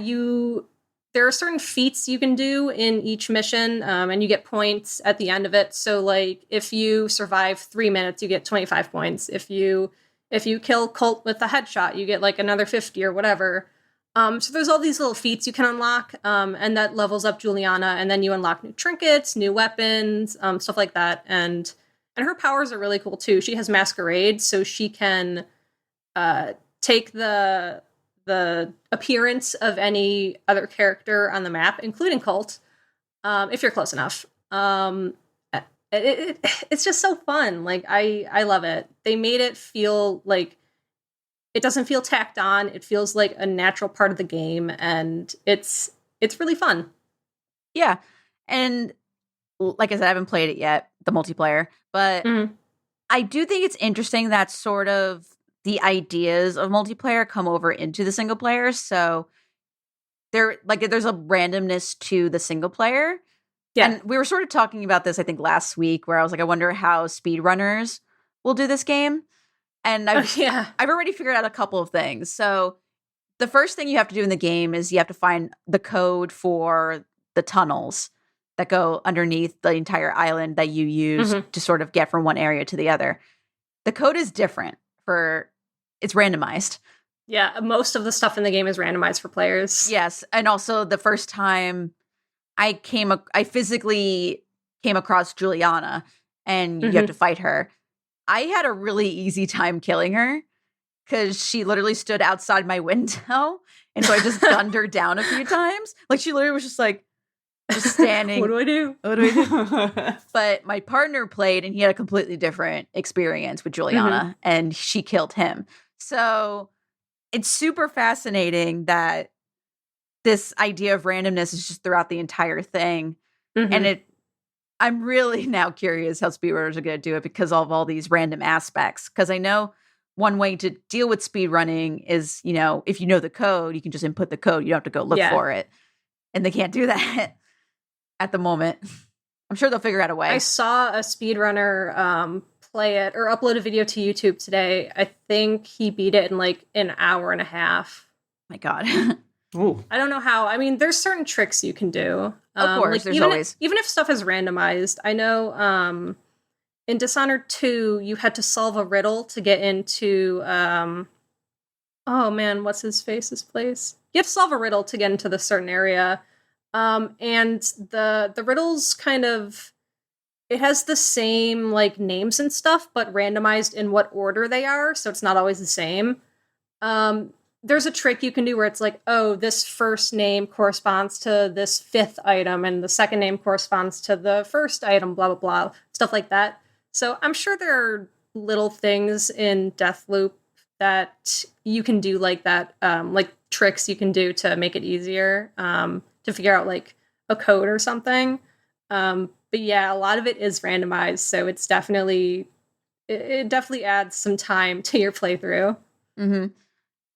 there are certain feats you can do in each mission, and you get points at the end of it. So like if you survive 3 minutes, you get 25 points. If you If you kill Colt with a headshot, you get like another 50 or whatever. So there's all these little feats you can unlock, and that levels up Juliana, and then you unlock new trinkets, new weapons, stuff like that. And her powers are really cool too. She has Masquerade, so she can take the appearance of any other character on the map, including Colt, if you're close enough. It's just so fun. Like, I love it. They made it feel like it doesn't feel tacked on. It feels like a natural part of the game, and it's really fun. Yeah. And like I said, I haven't played it yet, the multiplayer, but I do think it's interesting that sort of the ideas of multiplayer come over into the single player. So there's a randomness to the single player. Yeah. And we were sort of talking about this, I think, last week, where I was like, I wonder how speedrunners will do this game. And I've already figured out a couple of things. So the first thing you have to do in the game is you have to find the code for the tunnels that go underneath the entire island that you use to sort of get from one area to the other. The code is different it's randomized. Yeah, most of the stuff in the game is randomized for players. Yes, and also the first time I physically came across Juliana, and you have to fight her. I had a really easy time killing her because she literally stood outside my window, and so I just gunned her down a few times. Like, she literally was just standing. What do I do? But my partner played, and he had a completely different experience with Juliana, and she killed him. So it's super fascinating that this idea of randomness is just throughout the entire thing. And I'm really now curious how speedrunners are going to do it because of all these random aspects. Because I know one way to deal with speedrunning is, if you know the code, you can just input the code. You don't have to go look for it. And they can't do that at the moment. I'm sure they'll figure out a way. I saw a speedrunner play it or upload a video to YouTube today. I think he beat it in like an hour and a half. My God. Ooh. I don't know how. I mean, there's certain tricks you can do. Of course, there's always. Even if stuff is randomized. I know in Dishonored 2, you had to solve a riddle to get into, oh man, what's his face's place? You have to solve a riddle to get into this certain area. And the riddles kind of, it has the same like names and stuff, but randomized in what order they are, so it's not always the same. There's a trick you can do where it's like, oh, this first name corresponds to this fifth item, and the second name corresponds to the first item, blah, blah, blah, stuff like that. So I'm sure there are little things in Deathloop that you can do like that, like tricks you can do to make it easier, to figure out like a code or something. But yeah, a lot of it is randomized, so it definitely adds some time to your playthrough.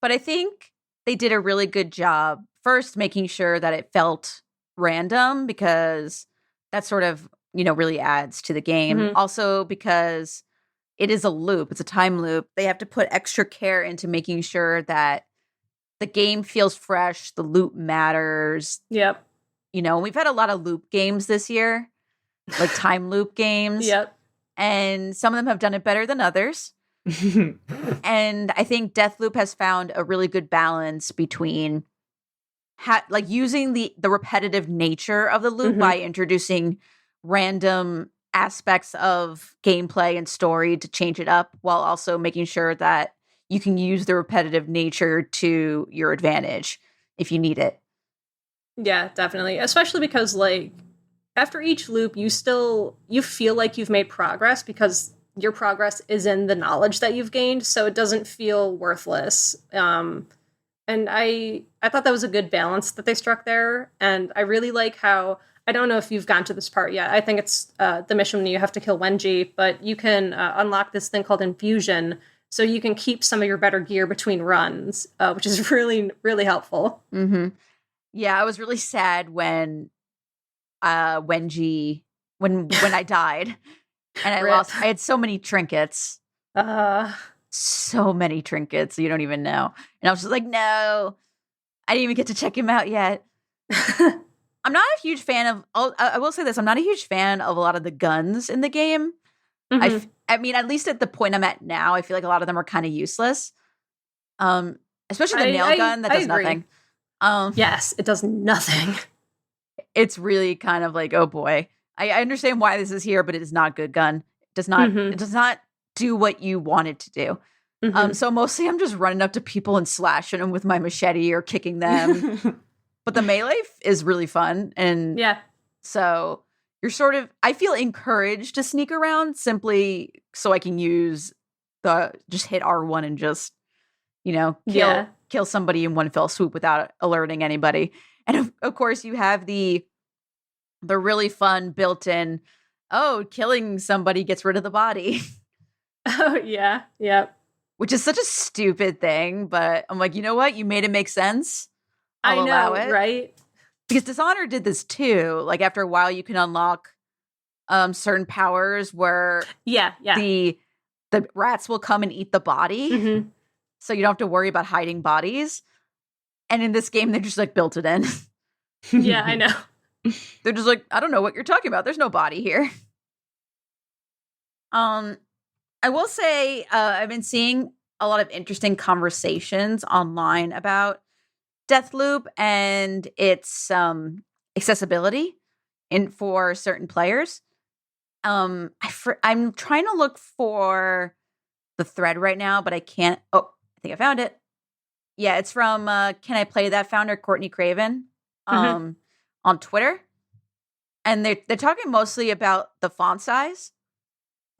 But I think they did a really good job first making sure that it felt random, because that sort of, really adds to the game. Also because it is a loop. It's a time loop. They have to put extra care into making sure that the game feels fresh. The loop matters. Yep. We've had a lot of loop games this year, like time loop games. Yep. And some of them have done it better than others. And I think Deathloop has found a really good balance between using the repetitive nature of the loop by introducing random aspects of gameplay and story to change it up, while also making sure that you can use the repetitive nature to your advantage if you need it. Yeah, definitely. Especially because like after each loop, you feel like you've made progress because your progress is in the knowledge that you've gained, so it doesn't feel worthless. And I thought that was a good balance that they struck there. And I really like how, I don't know if you've gone to this part yet. I think it's the mission when you have to kill Wenji, but you can unlock this thing called Infusion, so you can keep some of your better gear between runs, which is really, really helpful. Yeah, I was really sad when Wenji, when I died. And I had so many trinkets. So many trinkets, you don't even know. And I was just like, no, I didn't even get to check him out yet. I'm not a huge fan of, I will say this, I'm not a huge fan of a lot of the guns in the game. I I mean, at least at the point I'm at now, I feel like a lot of them are kind of useless. Especially the nail gun that does nothing. Yes, it does nothing. It's really kind of like, oh boy. I understand why this is here, but it is not a good gun. It does not do what you want it to do. So mostly I'm just running up to people and slashing them with my machete or kicking them. But the melee is really fun. And so you're sort of, I feel encouraged to sneak around simply so I can use just hit R1 and just, kill somebody in one fell swoop without alerting anybody. And of course you have the really fun built-in, killing somebody gets rid of the body. Oh, yeah. Yep. Which is such a stupid thing, but I'm like, you know what? You made it make sense. I'll allow it. Right? Because Dishonored did this too. Like after a while, you can unlock certain powers where the rats will come and eat the body. So you don't have to worry about hiding bodies. And in this game, they just like built it in. Yeah, I know. They're just like, I don't know what you're talking about. There's no body here. I will say I've been seeing a lot of interesting conversations online about Deathloop and its accessibility for certain players. I'm trying to look for the thread right now, but I can't. Oh, I think I found it. Yeah, it's from Can I Play That founder Courtney Craven on Twitter. And they're talking mostly about the font size.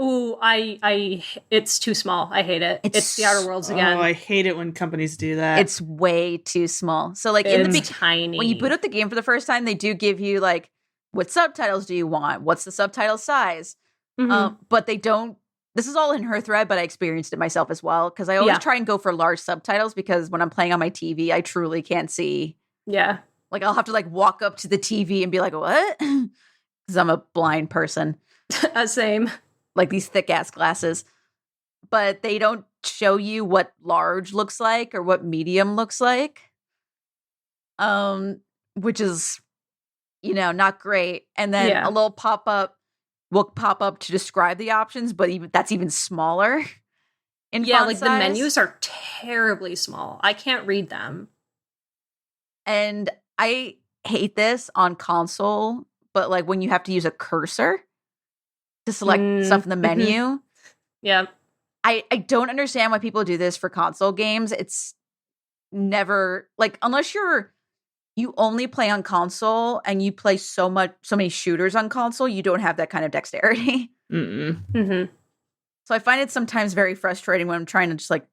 Ooh, it's too small. I hate it. It's the Outer Worlds again. Oh, I hate it when companies do that. It's way too small. So like it's tiny. When you boot up the game for the first time, they do give you like, what subtitles do you want? What's the subtitle size? But they don't. This is all in her thread, but I experienced it myself as well. Because I always try and go for large subtitles because when I'm playing on my TV, I truly can't see. Yeah. Like I'll have to like walk up to the TV and be like, what? Because I'm a blind person. Same. Like these thick ass glasses. But they don't show you what large looks like or what medium looks like. Which is, not great. And then a little pop-up will pop up to describe the options, but that's even smaller in font size. The menus are terribly small. I can't read them. And I hate this on console, but like when you have to use a cursor to select stuff in the menu. Yeah. I don't understand why people do this for console games. It's never like, unless you only play on console and you play so many shooters on console, you don't have that kind of dexterity. So I find it sometimes very frustrating when I'm trying to just like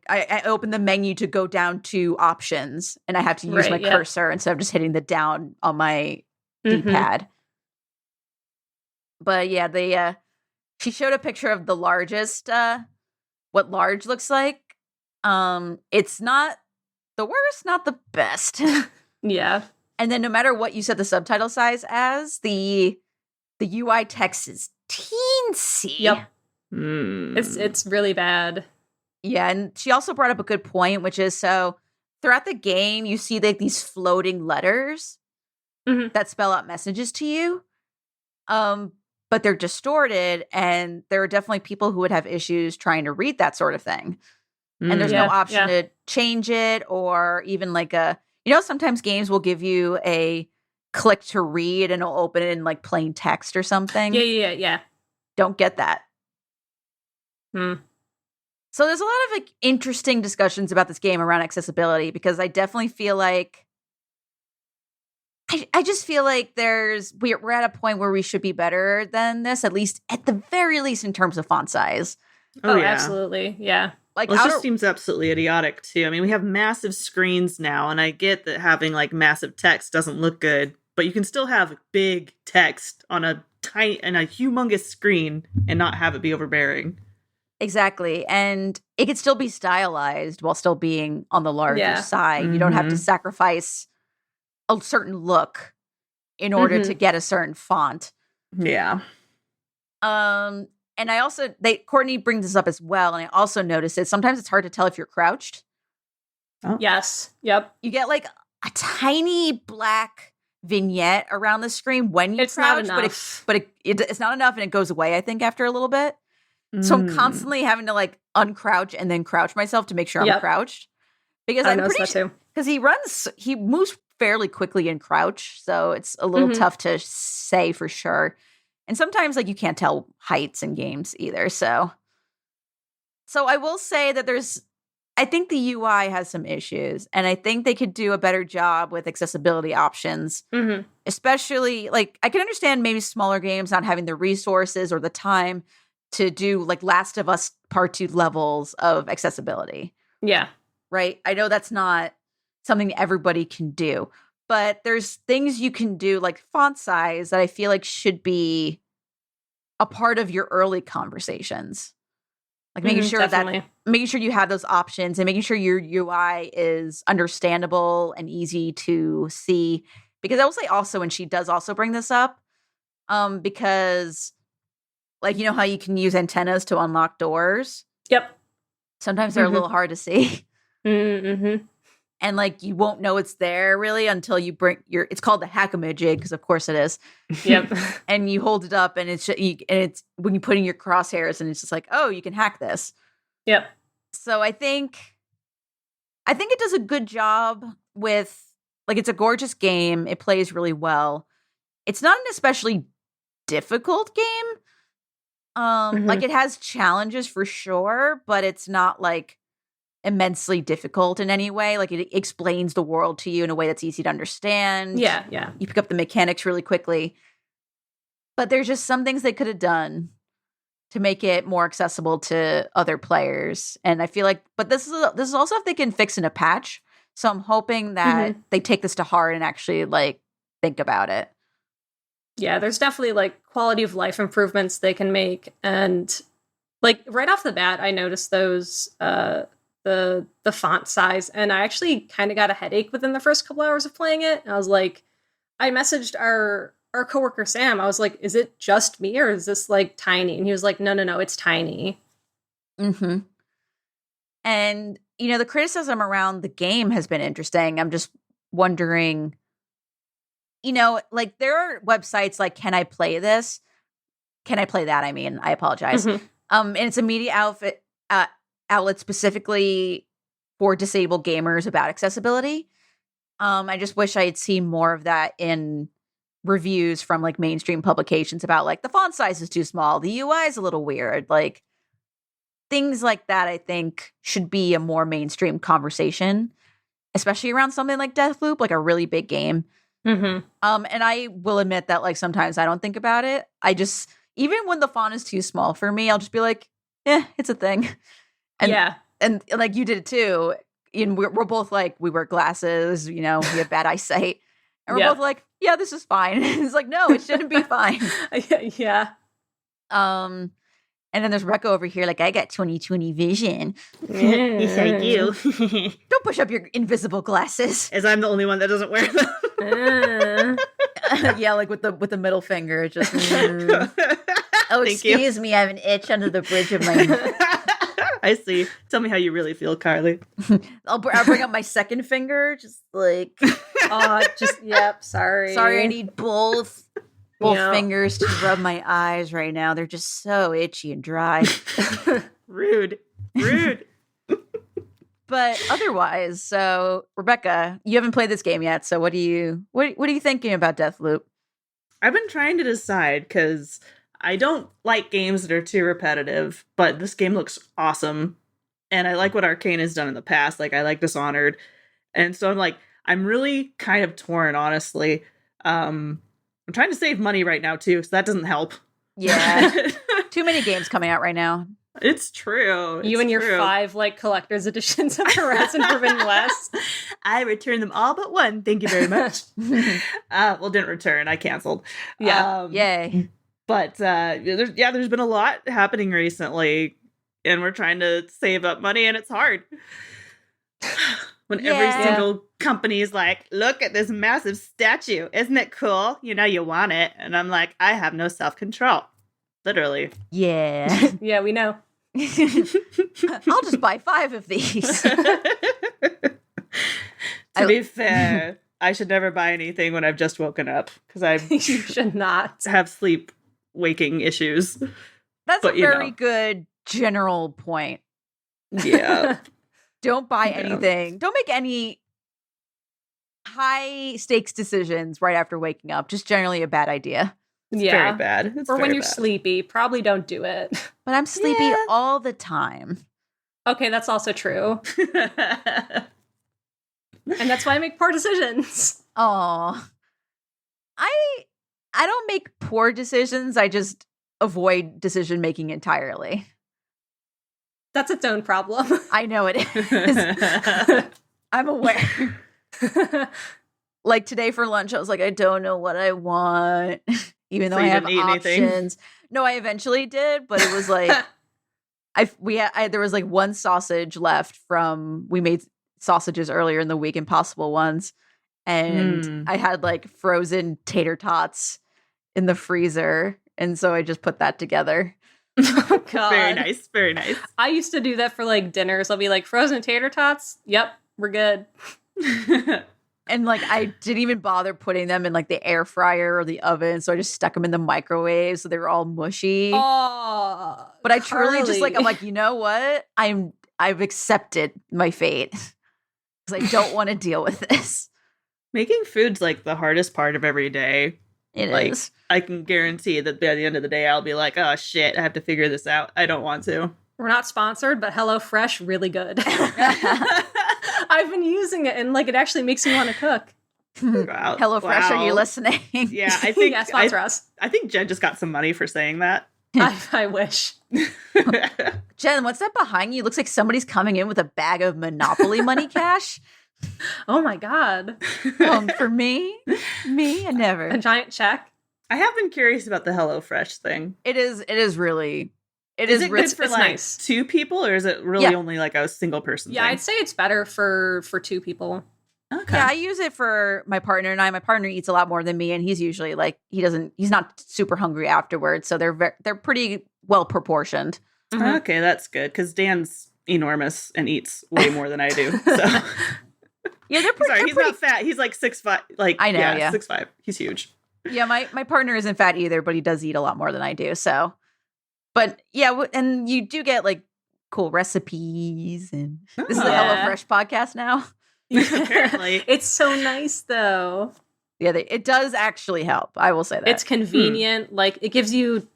I open the menu to go down to options and I have to use my cursor instead of just hitting the down on my D-pad. But yeah, she showed a picture of the largest, what large looks like. It's not the worst, not the best. Yeah. And then no matter what you set the subtitle size as, the UI text is teensy. Yep. It's really bad. Yeah, and she also brought up a good point, which is so throughout the game, you see like these floating letters that spell out messages to you. But they're distorted, and there are definitely people who would have issues trying to read that sort of thing. And there's no option to change it, or even like sometimes games will give you a click to read and it'll open it in like plain text or something. Yeah. Don't get that. So there's a lot of like interesting discussions about this game around accessibility, because I definitely feel like I just feel like we're at a point where we should be better than this, at the very least in terms of font size. Oh yeah. Absolutely. Yeah. Like, it just seems absolutely idiotic too. I mean, we have massive screens now, and I get that having like massive text doesn't look good, but you can still have big text on a humongous screen and not have it be overbearing. Exactly. And it could still be stylized while still being on the larger side. You don't have to sacrifice a certain look in order to get a certain font. Yeah. And I also, Courtney brings this up as well, and I also noticed it. Sometimes it's hard to tell if you're crouched. Oh. Yes. Yep. You get like a tiny black vignette around the screen when you crouch, but it's not enough, and it goes away, I think, after a little bit. So I'm constantly having to like uncrouch and then crouch myself to make sure I'm crouched. Because I'm pretty sure, because he moves fairly quickly in crouch, so it's a little tough to say for sure. And sometimes like you can't tell heights in games either. So I will say that I think the UI has some issues, and I think they could do a better job with accessibility options. Especially like I can understand maybe smaller games not having the resources or the time to do like Last of Us Part 2 levels of accessibility. Yeah. Right? I know that's not something everybody can do, but there's things you can do like font size that I feel like should be a part of your early conversations. Like making sure you have those options and making sure your UI is understandable and easy to see. Because I will say also, and she does also bring this up, because like, you know how you can use antennas to unlock doors? Yep. Sometimes they're a little hard to see. And like you won't know it's there really until you bring it's called the hack-a-majig, because of course it is. Yep. And you hold it up and it's when you put in your crosshairs and it's just like, oh, you can hack this. Yep. So I think it does a good job with, like, it's a gorgeous game. It plays really well. It's not an especially difficult game. Like it has challenges for sure, but it's not like immensely difficult in any way. Like it explains the world to you in a way that's easy to understand. Yeah. You pick up the mechanics really quickly. But there's just some things they could have done to make it more accessible to other players. And I feel like, but this is also if they can fix in a patch. So I'm hoping that they take this to heart and actually like think about it. Yeah, there's definitely like quality of life improvements they can make. And like right off the bat, I noticed those the font size, and I actually kind of got a headache within the first couple hours of playing it. And I was like, I messaged our coworker Sam. I was like, is it just me or is this like tiny? And he was like, no, it's tiny. And you know, the criticism around the game has been interesting. I'm just wondering, you know, like there are websites like, can I play this? Can I play that? I mean, I apologize. And it's a media outlet specifically for disabled gamers about accessibility. I just wish I had seen more of that in reviews from like mainstream publications about like the font size is too small, the UI is a little weird, like things like that. I think should be a more mainstream conversation, especially around something like Deathloop, like a really big game. And I will admit that like sometimes I don't think about it. I just, even when the font is too small for me, I'll just be like, it's a thing. And like you did it too. And we're both like, we wear glasses, you know, we have bad eyesight. And we're both like, yeah, this is fine. It's like, no, it shouldn't be fine. Yeah. And then there's Rekka over here, like, I got 20/20 vision. Yes, I do. Don't push up your invisible glasses. As I'm the only one that doesn't wear them. Yeah, like with the middle finger, just. Oh, excuse me, I have an itch under the bridge of my. I see. Tell me how you really feel, Carly. I'll bring up my second finger, just like. Sorry. Sorry, I need both fingers to rub my eyes right now. They're just so itchy and dry. Rude. But otherwise, so Rebecca, you haven't played this game yet. So what are you thinking about Deathloop? I've been trying to decide because I don't like games that are too repetitive, but this game looks awesome. And I like what Arcane has done in the past. Like I like Dishonored. And so I'm like, I'm really kind of torn, honestly. I'm trying to save money right now too, so that doesn't help. Yeah. Too many games coming out right now. It's true. You and your 5 like collector's editions of Horizon Forbidden West. I returned them all but one. Thank you very much. Well, didn't return. I canceled. Yeah. Yay. But there's been a lot happening recently, and we're trying to save up money, and it's hard. When every single company is like, look at this massive statue. Isn't it cool? You know you want it. And I'm like, I have no self-control. Literally. Yeah. Yeah, we know. I'll just buy 5 of these. To be fair, I should never buy anything when I've just woken up because I You should not. have sleep waking issues. That's a very good general point. Yeah. Don't buy anything. Don't make any high stakes decisions right after waking up. Just generally a bad idea. It's very bad. Or when you're sleepy, probably don't do it. But I'm sleepy all the time. Okay, that's also true. And that's why I make poor decisions. Oh, I don't make poor decisions. I just avoid decision making entirely. That's its own problem. I know it is. I'm aware. Like today for lunch, I was like, I don't know what I want, even though I have options. No, I eventually did, but it was like there was like one sausage left from we made sausages earlier in the week, Impossible Ones, and I had like frozen tater tots in the freezer, and so I just put that together. Oh, God. Very nice, very nice. I used to do that for like dinners. I'll be like, frozen tater tots? Yep, we're good. And like I didn't even bother putting them in like the air fryer or the oven, so I just stuck them in the microwave so they were all mushy. Oh, but I truly just like I'm like, you know what? I've accepted my fate because I don't want to deal with this. Making food's like the hardest part of every day. It is. I can guarantee that by the end of the day, I'll be like, oh shit, I have to figure this out. I don't want to. We're not sponsored, but HelloFresh, really good. I've been using it, and like it actually makes me want to cook. Wow. HelloFresh, are you listening? Yeah, I think sponsor us. I think Jen just got some money for saying that. I wish. Jen, what's that behind you? Looks like somebody's coming in with a bag of Monopoly money cash. Oh my God. For me, never. A giant check. I have been curious about the HelloFresh thing. It is really. Is it good for it's like nice. 2 people, or is it really only like a single person thing? I'd say it's better for 2 people. Okay. Yeah, I use it for my partner and I. My partner eats a lot more than me, and he's usually like he's not super hungry afterwards, so they're pretty well proportioned. Mm-hmm. Okay, that's good because Dan's enormous and eats way more than I do. So yeah, they're pretty. Sorry, he's not fat. He's like 6'5". Like I know, yeah. 6'5". He's huge. Yeah, my partner isn't fat either, but he does eat a lot more than I do. So, but yeah, and you do get like cool recipes, and this is a HelloFresh podcast now. Apparently, it's so nice though. Yeah, it does actually help. I will say that it's convenient. Like it gives you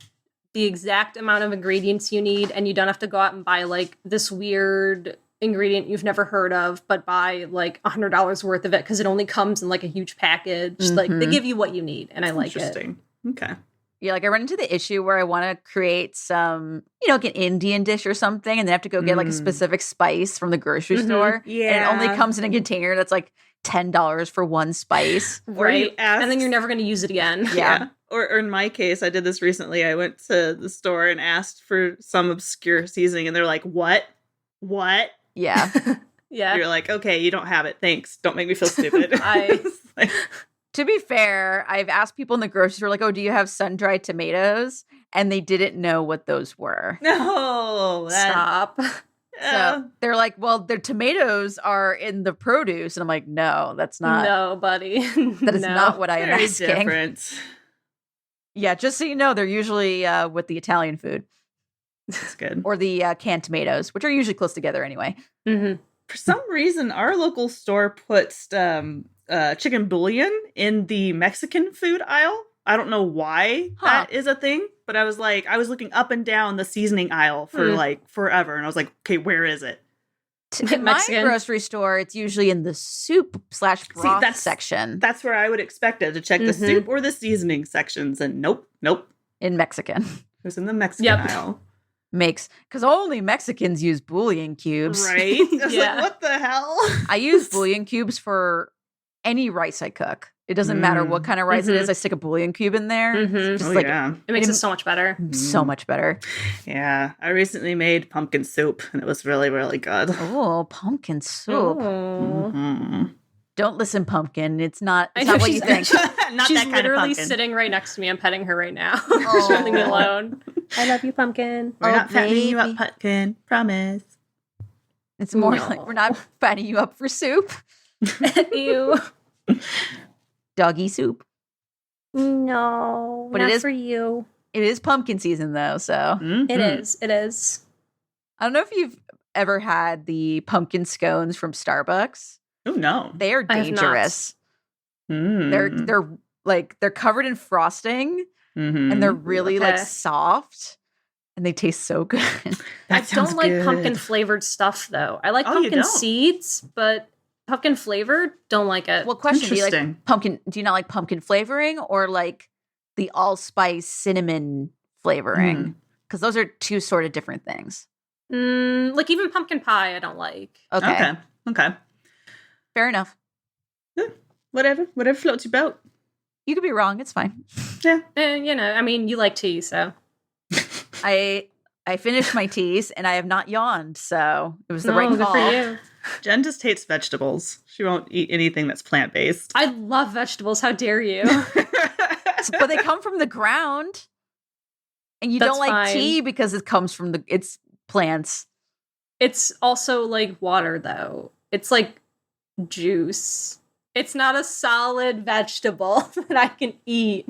the exact amount of ingredients you need, and you don't have to go out and buy like this weird ingredient you've never heard of, but buy like $100 worth of it because it only comes in like a huge package. Mm-hmm. Like they give you what you need, and I like it. Interesting. Okay. Yeah, like I run into the issue where I want to create some, like an Indian dish or something, and they have to go get like a specific spice from the grocery store. Yeah. And it only comes in a container that's like $10 for one spice. Right. And then you're never going to use it again. Yeah. Or in my case, I did this recently. I went to the store and asked for some obscure seasoning, and they're like, what? Yeah. Yeah. You're like, okay, you don't have it. Thanks. Don't make me feel stupid. To be fair, I've asked people in the grocery store, like, oh, do you have sun-dried tomatoes? And they didn't know what those were. No. Stop. So they're like, well, their tomatoes are in the produce. And I'm like, no, that's not. No, buddy. That is not what I am Very asking. Different. Yeah, just so you know, they're usually with the Italian food. That's good. Or the canned tomatoes, which are usually close together anyway. Mm-hmm. For some reason, our local store puts chicken bouillon in the Mexican food aisle. I don't know why that is a thing, but I was looking up and down the seasoning aisle for like forever, and I was like, okay, where is it? In my grocery store, it's usually in the soup/broth section. That's where I would expect it to check the soup or the seasoning sections, and nope. In Mexican. It was in the Mexican aisle. Because only Mexicans use bouillon cubes. Right? I was like, what the hell? I use bouillon cubes for any rice I cook. It doesn't matter what kind of rice it is. I stick a bouillon cube in there. It makes it so much better. So much better. Yeah. I recently made pumpkin soup, and it was really, really good. Oh, pumpkin soup. Don't listen, pumpkin. It's not what you think. She's literally sitting right next to me. I'm petting her right now. She's leaving me alone. I love you, pumpkin. We're not fattening you up, pumpkin. Promise. It's more like we're not fattening you up for soup. Ew. Doggy soup. No, but not it is for you. It is pumpkin season though, so It is. It is. I don't know if you've ever had the pumpkin scones from Starbucks. Oh no, they are dangerous. They're covered in frosting, and they're really like soft, and they taste so good. I don't like pumpkin flavored stuff though. I like pumpkin seeds, but pumpkin flavored, don't like it. Well, question: Do you like pumpkin? Do you not like pumpkin flavoring, or like the allspice cinnamon flavoring? Because those are two sort of different things. Like even pumpkin pie, I don't like. Okay. Fair enough. Whatever floats your boat. You could be wrong. It's fine. Yeah. And I mean, you like tea, so. I finished my teas and I have not yawned, so it was the right call. Good for you. Jen just hates vegetables. She won't eat anything that's plant-based. I love vegetables. How dare you? But they come from the ground. And you don't like tea because it comes from it's plants. It's also like water, though. It's like juice. It's not a solid vegetable that I can eat.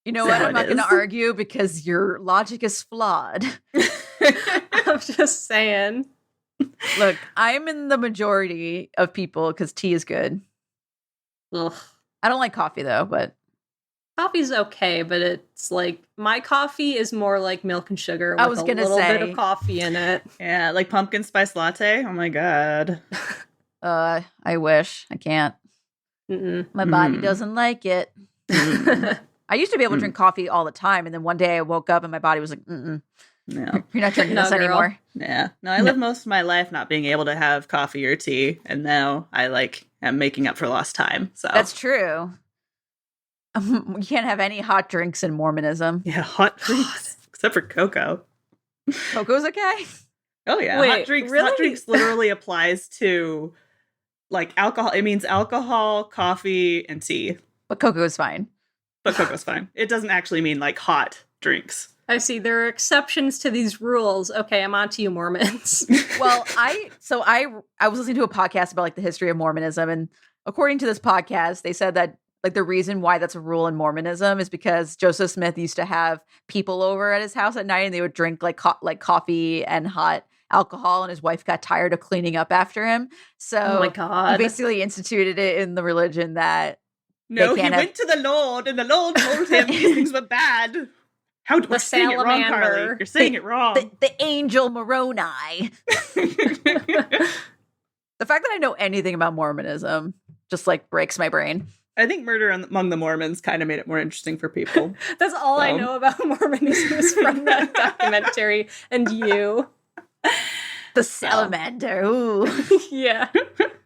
You know what? I'm not going to argue because your logic is flawed. I'm just saying. Look, I'm in the majority of people because tea is good. Ugh. I don't like coffee, though, but... Coffee's okay, but it's like... My coffee is more like milk and sugar with a little bit of coffee in it. Yeah, like pumpkin spice latte. Oh my god. I wish. I can't. My body doesn't like it. I used to be able to drink coffee all the time, and then one day I woke up and my body was like, no, you're not drinking this anymore. Yeah. No, I lived most of my life not being able to have coffee or tea, and now I am making up for lost time. So that's true. You can't have any hot drinks in Mormonism. Yeah, hot drinks. Except for cocoa. Cocoa's okay? Oh, yeah. Wait, hot drinks. really? Hot drinks literally applies to, like, alcohol. It means alcohol, coffee, and tea. But cocoa's fine. But cocoa's fine. It doesn't actually mean, like, hot drinks. I see. There are exceptions to these rules. Okay, I'm on to you, Mormons. Well, I was listening to a podcast about, like, the history of Mormonism, and according to this podcast, they said that like the reason why that's a rule in Mormonism is because Joseph Smith used to have people over at his house at night and they would drink like coffee and hot alcohol, and his wife got tired of cleaning up after him. So oh my God. he basically instituted it in the religion that he went to the Lord and the Lord told him these things were bad. How do we saying it wrong, Carly? You're saying it wrong. The angel Moroni. The fact that I know anything about Mormonism just like breaks my brain. I think Murder Among the Mormons kind of made it more interesting for people. That's all I know about Mormonism is from that documentary and you. The salamander. Ooh. Yeah.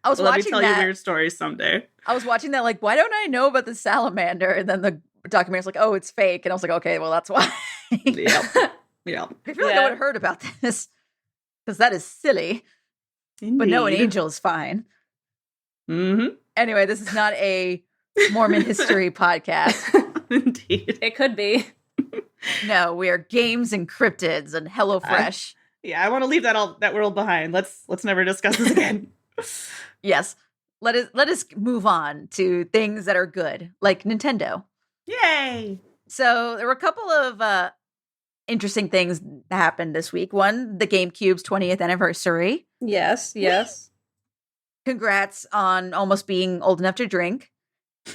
I was watching that. Let me tell you weird stories someday. I was watching that like, why don't I know about the salamander? And then the documentary's like, oh, it's fake. And I was like, okay, well, that's why. Yeah. I feel like I would have heard about this because that is silly. Indeed. But no, an angel is fine. Mm-hmm. Anyway, this is not a Mormon history podcast. Indeed. It could be. No, we are games and cryptids and HelloFresh. I want to leave that world behind. Let's never discuss this again. Yes. Let us move on to things that are good, like Nintendo. Yay! So there were a couple of interesting things that happened this week. One, the GameCube's 20th anniversary. Yes. Congrats on almost being old enough to drink.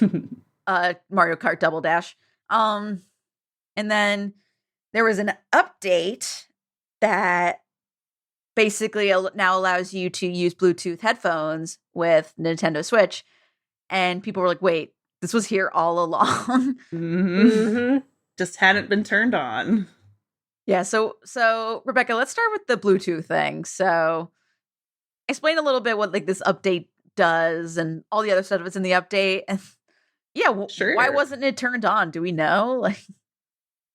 Mario Kart Double Dash. And then there was an update that basically now allows you to use Bluetooth headphones with Nintendo Switch. And people were like, wait, this was here all along. Mm-hmm. Just hadn't been turned on. Yeah, so Rebecca, let's start with the Bluetooth thing. So explain a little bit what like this update does and all the other stuff that's in the update. And yeah, sure. Why wasn't it turned on? Do we know? Like,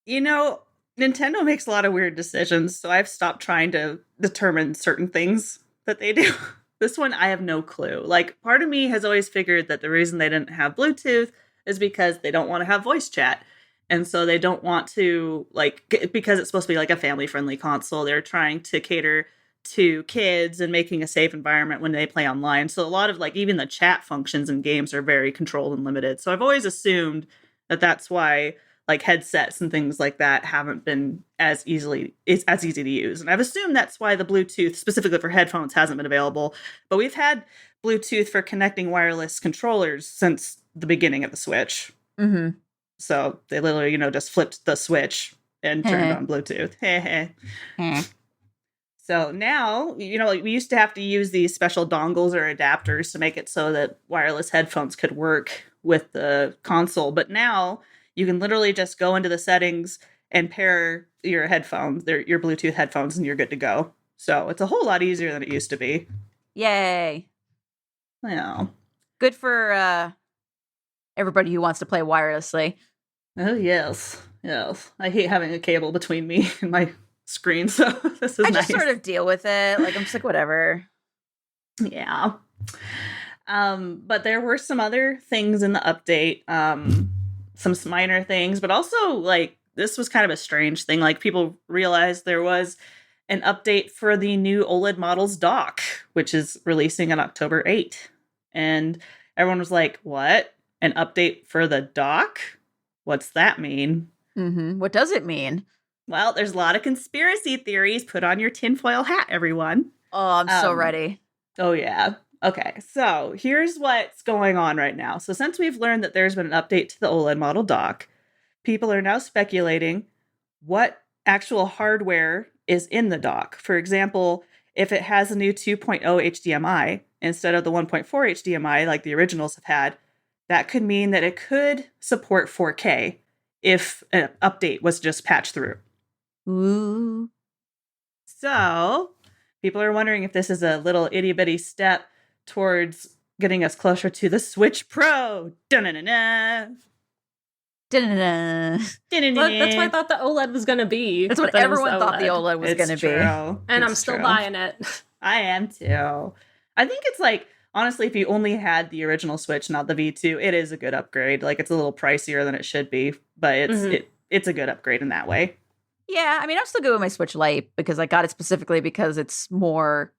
Nintendo makes a lot of weird decisions, so I've stopped trying to determine certain things that they do. This one, I have no clue. Like, part of me has always figured that the reason they didn't have Bluetooth is because they don't want to have voice chat. And so they don't want to, like, because it's supposed to be like a family-friendly console, they're trying to cater to kids and making a safe environment when they play online. So a lot of like even the chat functions in games are very controlled and limited. So I've always assumed that that's why like headsets and things like that haven't been as easy to use. And I've assumed that's why the Bluetooth specifically for headphones hasn't been available. But we've had Bluetooth for connecting wireless controllers since the beginning of the Switch. Mm-hmm. So they literally, just flipped the switch and turned on Bluetooth. So now, like we used to have to use these special dongles or adapters to make it so that wireless headphones could work with the console. But now you can literally just go into the settings and pair your headphones, your Bluetooth headphones, and you're good to go. So it's a whole lot easier than it used to be. Yay. Yeah. Good for everybody who wants to play wirelessly. Oh, yes. Yes. I hate having a cable between me and my screen, so this is I nice. just sort of deal with it. Like, I'm just like, whatever. Yeah. But there were some other things in the update, some minor things, but also, like, this was kind of a strange thing. Like, people realized there was an update for the new OLED models dock, which is releasing on October 8th. And everyone was like, what? An update for the dock? What's that mean? Mm-hmm. What does it mean? Well, there's a lot of conspiracy theories. Put on your tinfoil hat, everyone. Oh, I'm so ready. Oh, yeah. Okay, so here's what's going on right now. So since we've learned that there's been an update to the OLED model dock, people are now speculating what actual hardware is in the dock. For example, if it has a new 2.0 HDMI instead of the 1.4 HDMI like the originals have had, that could mean that it could support 4K if an update was just patched through. Ooh. So people are wondering if this is a little itty-bitty step towards getting us closer to the Switch Pro. Da-na-na-na. Da-na-na. That's what I thought the OLED was going to be. That's what everyone thought the OLED was going to be. And I'm still buying it. I am too. I think it's like, honestly, if you only had the original Switch, not the V2, it is a good upgrade. Like, it's a little pricier than it should be, but it's a good upgrade in that way. Yeah, I mean, I'm still good with my Switch Lite because I got it specifically because it's more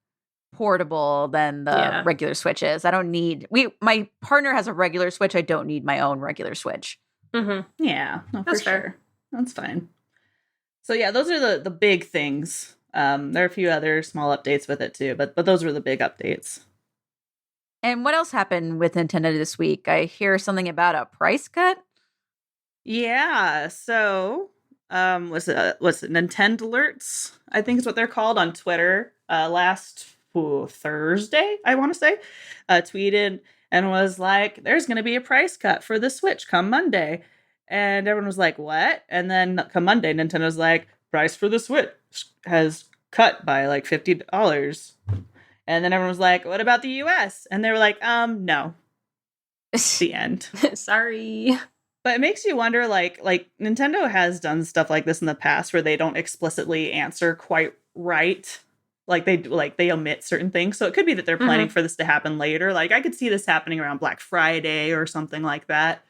portable than the regular Switch is. I don't need... My partner has a regular Switch. I don't need my own regular Switch. Mm-hmm. Yeah, no, that's fair. Sure. That's fine. So yeah, those are the big things. There are a few other small updates with it too, but those were the big updates. And what else happened with Nintendo this week? I hear something about a price cut. Yeah, so was it Nintendo Alerts? I think is what they're called on Twitter. Last Thursday, I want to say, tweeted and was like, "There's going to be a price cut for the Switch come Monday," and everyone was like, "What?" And then come Monday, Nintendo's like, "Price for the Switch has cut by like $50." And then everyone was like, "What about the US?" And they were like, no. The end. Sorry. But it makes you wonder, like Nintendo has done stuff like this in the past where they don't explicitly answer quite right. Like they omit certain things. So it could be that they're planning for this to happen later. Like I could see this happening around Black Friday or something like that.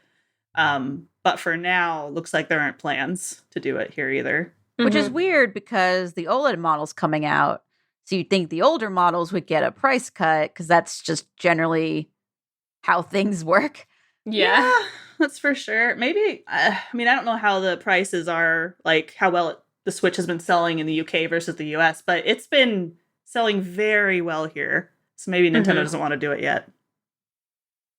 But for now, looks like there aren't plans to do it here either. Which is weird because the OLED model's coming out. So you'd think the older models would get a price cut because that's just generally how things work. Yeah, that's for sure. Maybe, I don't know how the prices are, like how well the Switch has been selling in the UK versus the US, but it's been selling very well here. So maybe Nintendo doesn't want to do it yet.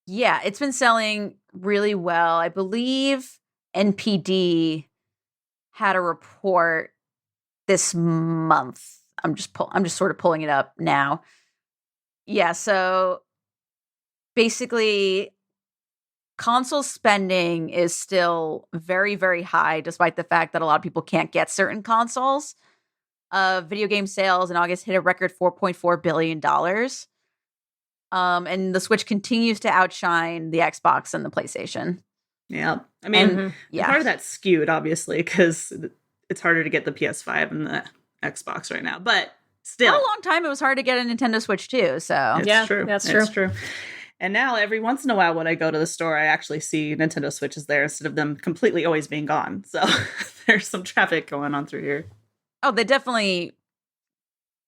Yeah, it's been selling really well. I believe NPD had a report this month. I'm just sort of pulling it up now. Yeah, so basically console spending is still very, very high, despite the fact that a lot of people can't get certain consoles. Video game sales in August hit a record $4.4 billion. And the Switch continues to outshine the Xbox and the PlayStation. Yeah. I mean, part of that's skewed, obviously, because it's harder to get the PS5 and the Xbox right now. But still. For a long time, it was hard to get a Nintendo Switch, too. So it's true. That's true. It's true. And now, every once in a while, when I go to the store, I actually see Nintendo Switches there instead of them completely always being gone. So there's some traffic going on through here. Oh, they definitely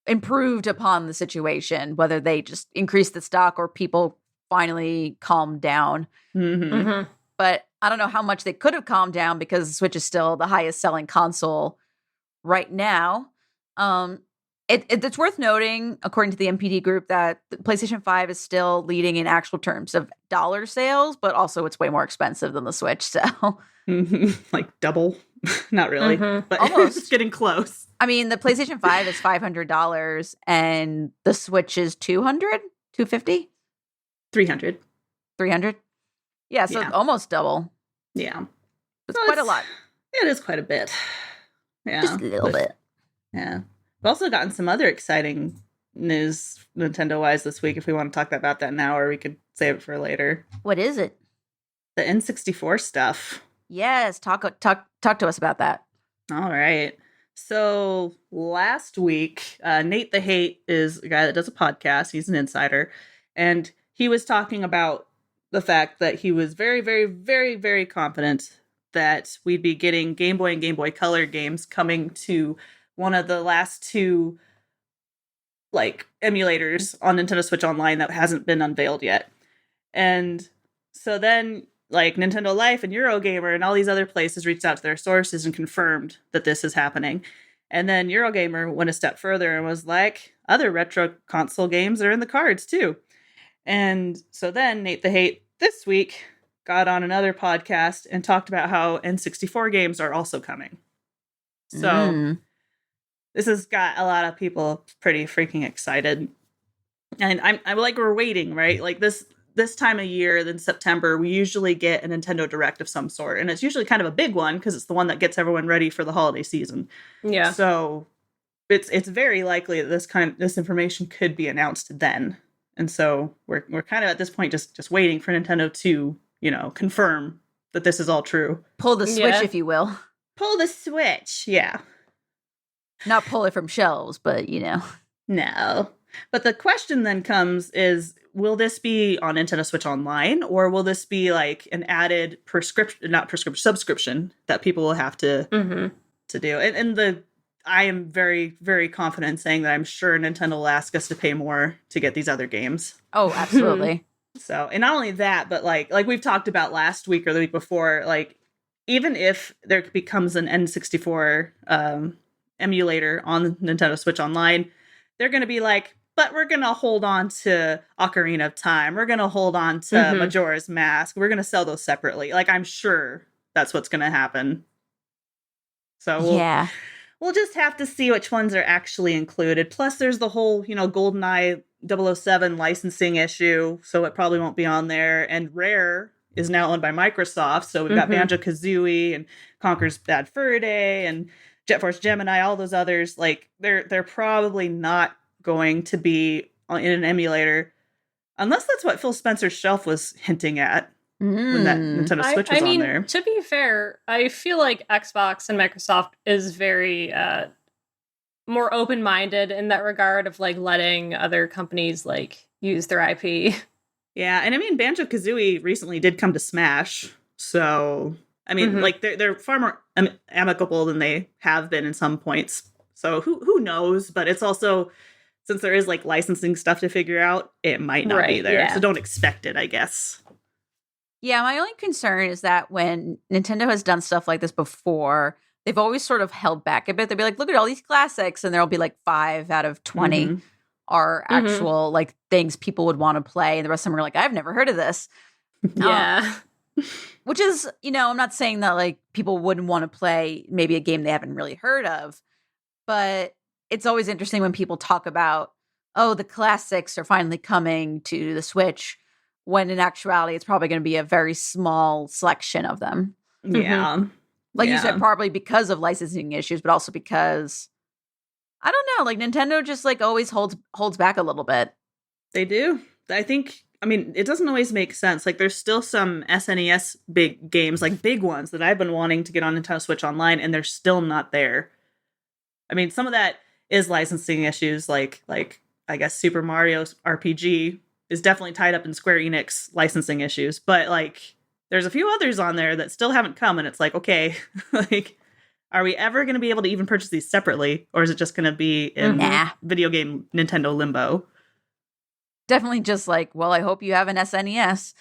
improved upon the situation, whether they just increased the stock or people finally calmed down. But I don't know how much they could have calmed down because the Switch is still the highest selling console right now. It's worth noting, according to the MPD group, that the PlayStation 5 is still leading in actual terms of dollar sales, but also it's way more expensive than the Switch. So, like double, not really, but almost getting close. I mean, the PlayStation 5 is $500 and the Switch is $200, $250, $300. Yeah, so almost double. Yeah, it's quite a lot. It is quite a bit. Yeah, just a little bit. Yeah. We've also gotten some other exciting news Nintendo-wise this week. If we want to talk about that now, or we could save it for later. What is it? The N64 stuff. Yes, talk to us about that. All right. So last week, Nate the Hate is a guy that does a podcast. He's an insider. And he was talking about the fact that he was very, very, very, very confident that we'd be getting Game Boy and Game Boy Color games coming to one of the last two like emulators on Nintendo Switch Online that hasn't been unveiled yet. And so then like Nintendo Life and Eurogamer and all these other places reached out to their sources and confirmed that this is happening. And then Eurogamer went a step further and was like, other retro console games are in the cards too. And so then Nate the Hate this week got on another podcast and talked about how N64 games are also coming. So this has got a lot of people pretty freaking excited. And I'm like, we're waiting, right? Like this time of year, in September, we usually get a Nintendo Direct of some sort. And it's usually kind of a big one because it's the one that gets everyone ready for the holiday season. Yeah. So it's very likely that this information could be announced then. And so we're kind of at this point just waiting for Nintendo to, confirm that this is all true. Pull the switch, if you will. Pull the switch, yeah. Not pull it from shelves, but No. But the question then comes is, will this be on Nintendo Switch Online, or will this be like an added subscription that people will have to do? And I am very, very confident in saying that I'm sure Nintendo will ask us to pay more to get these other games. Oh, absolutely. So, and not only that, but like we've talked about last week or the week before, like even if there becomes an N64 emulator on Nintendo Switch Online, they're going to be like, but we're going to hold on to Ocarina of Time. We're going to hold on to Majora's Mask. We're going to sell those separately. Like, I'm sure that's what's going to happen. So we'll just have to see which ones are actually included. Plus, there's the whole, GoldenEye 007 licensing issue. So it probably won't be on there. And Rare is now owned by Microsoft. So we've got Banjo-Kazooie and Conker's Bad Fur Day and Jet Force Gemini, all those others. Like, they're probably not going to be in an emulator unless that's what Phil Spencer's shelf was hinting at when that Nintendo Switch was on there. To be fair, I feel like Xbox and Microsoft is very more open-minded in that regard of like letting other companies like use their IP. Yeah, and I mean Banjo-Kazooie recently did come to Smash, so I mean like they're far more amicable than they have been in some points. So who knows? But it's also, since there is like licensing stuff to figure out, it might not be there. Yeah. So don't expect it, I guess. Yeah, my only concern is that when Nintendo has done stuff like this before, they've always sort of held back a bit. They'll be like, look at all these classics, and there'll be like 5 out of 20 are actual like things people would want to play, and the rest of them are like, I've never heard of this. Yeah. Which is, I'm not saying that like people wouldn't want to play maybe a game they haven't really heard of, but it's always interesting when people talk about, oh, the classics are finally coming to the Switch, when in actuality, it's probably going to be a very small selection of them. Yeah. Like you said, probably because of licensing issues, but also because, I don't know, like Nintendo just like always holds back a little bit. They do. I think, it doesn't always make sense. Like there's still some SNES big games, like big ones that I've been wanting to get on Nintendo Switch Online, and they're still not there. Some of that is licensing issues, like I guess Super Mario's RPG is definitely tied up in Square Enix licensing issues, but like there's a few others on there that still haven't come, and it's like, okay, like Are we ever going to be able to even purchase these separately? Or is it just going to be in video game Nintendo limbo? Definitely just like, well, I hope you have an SNES.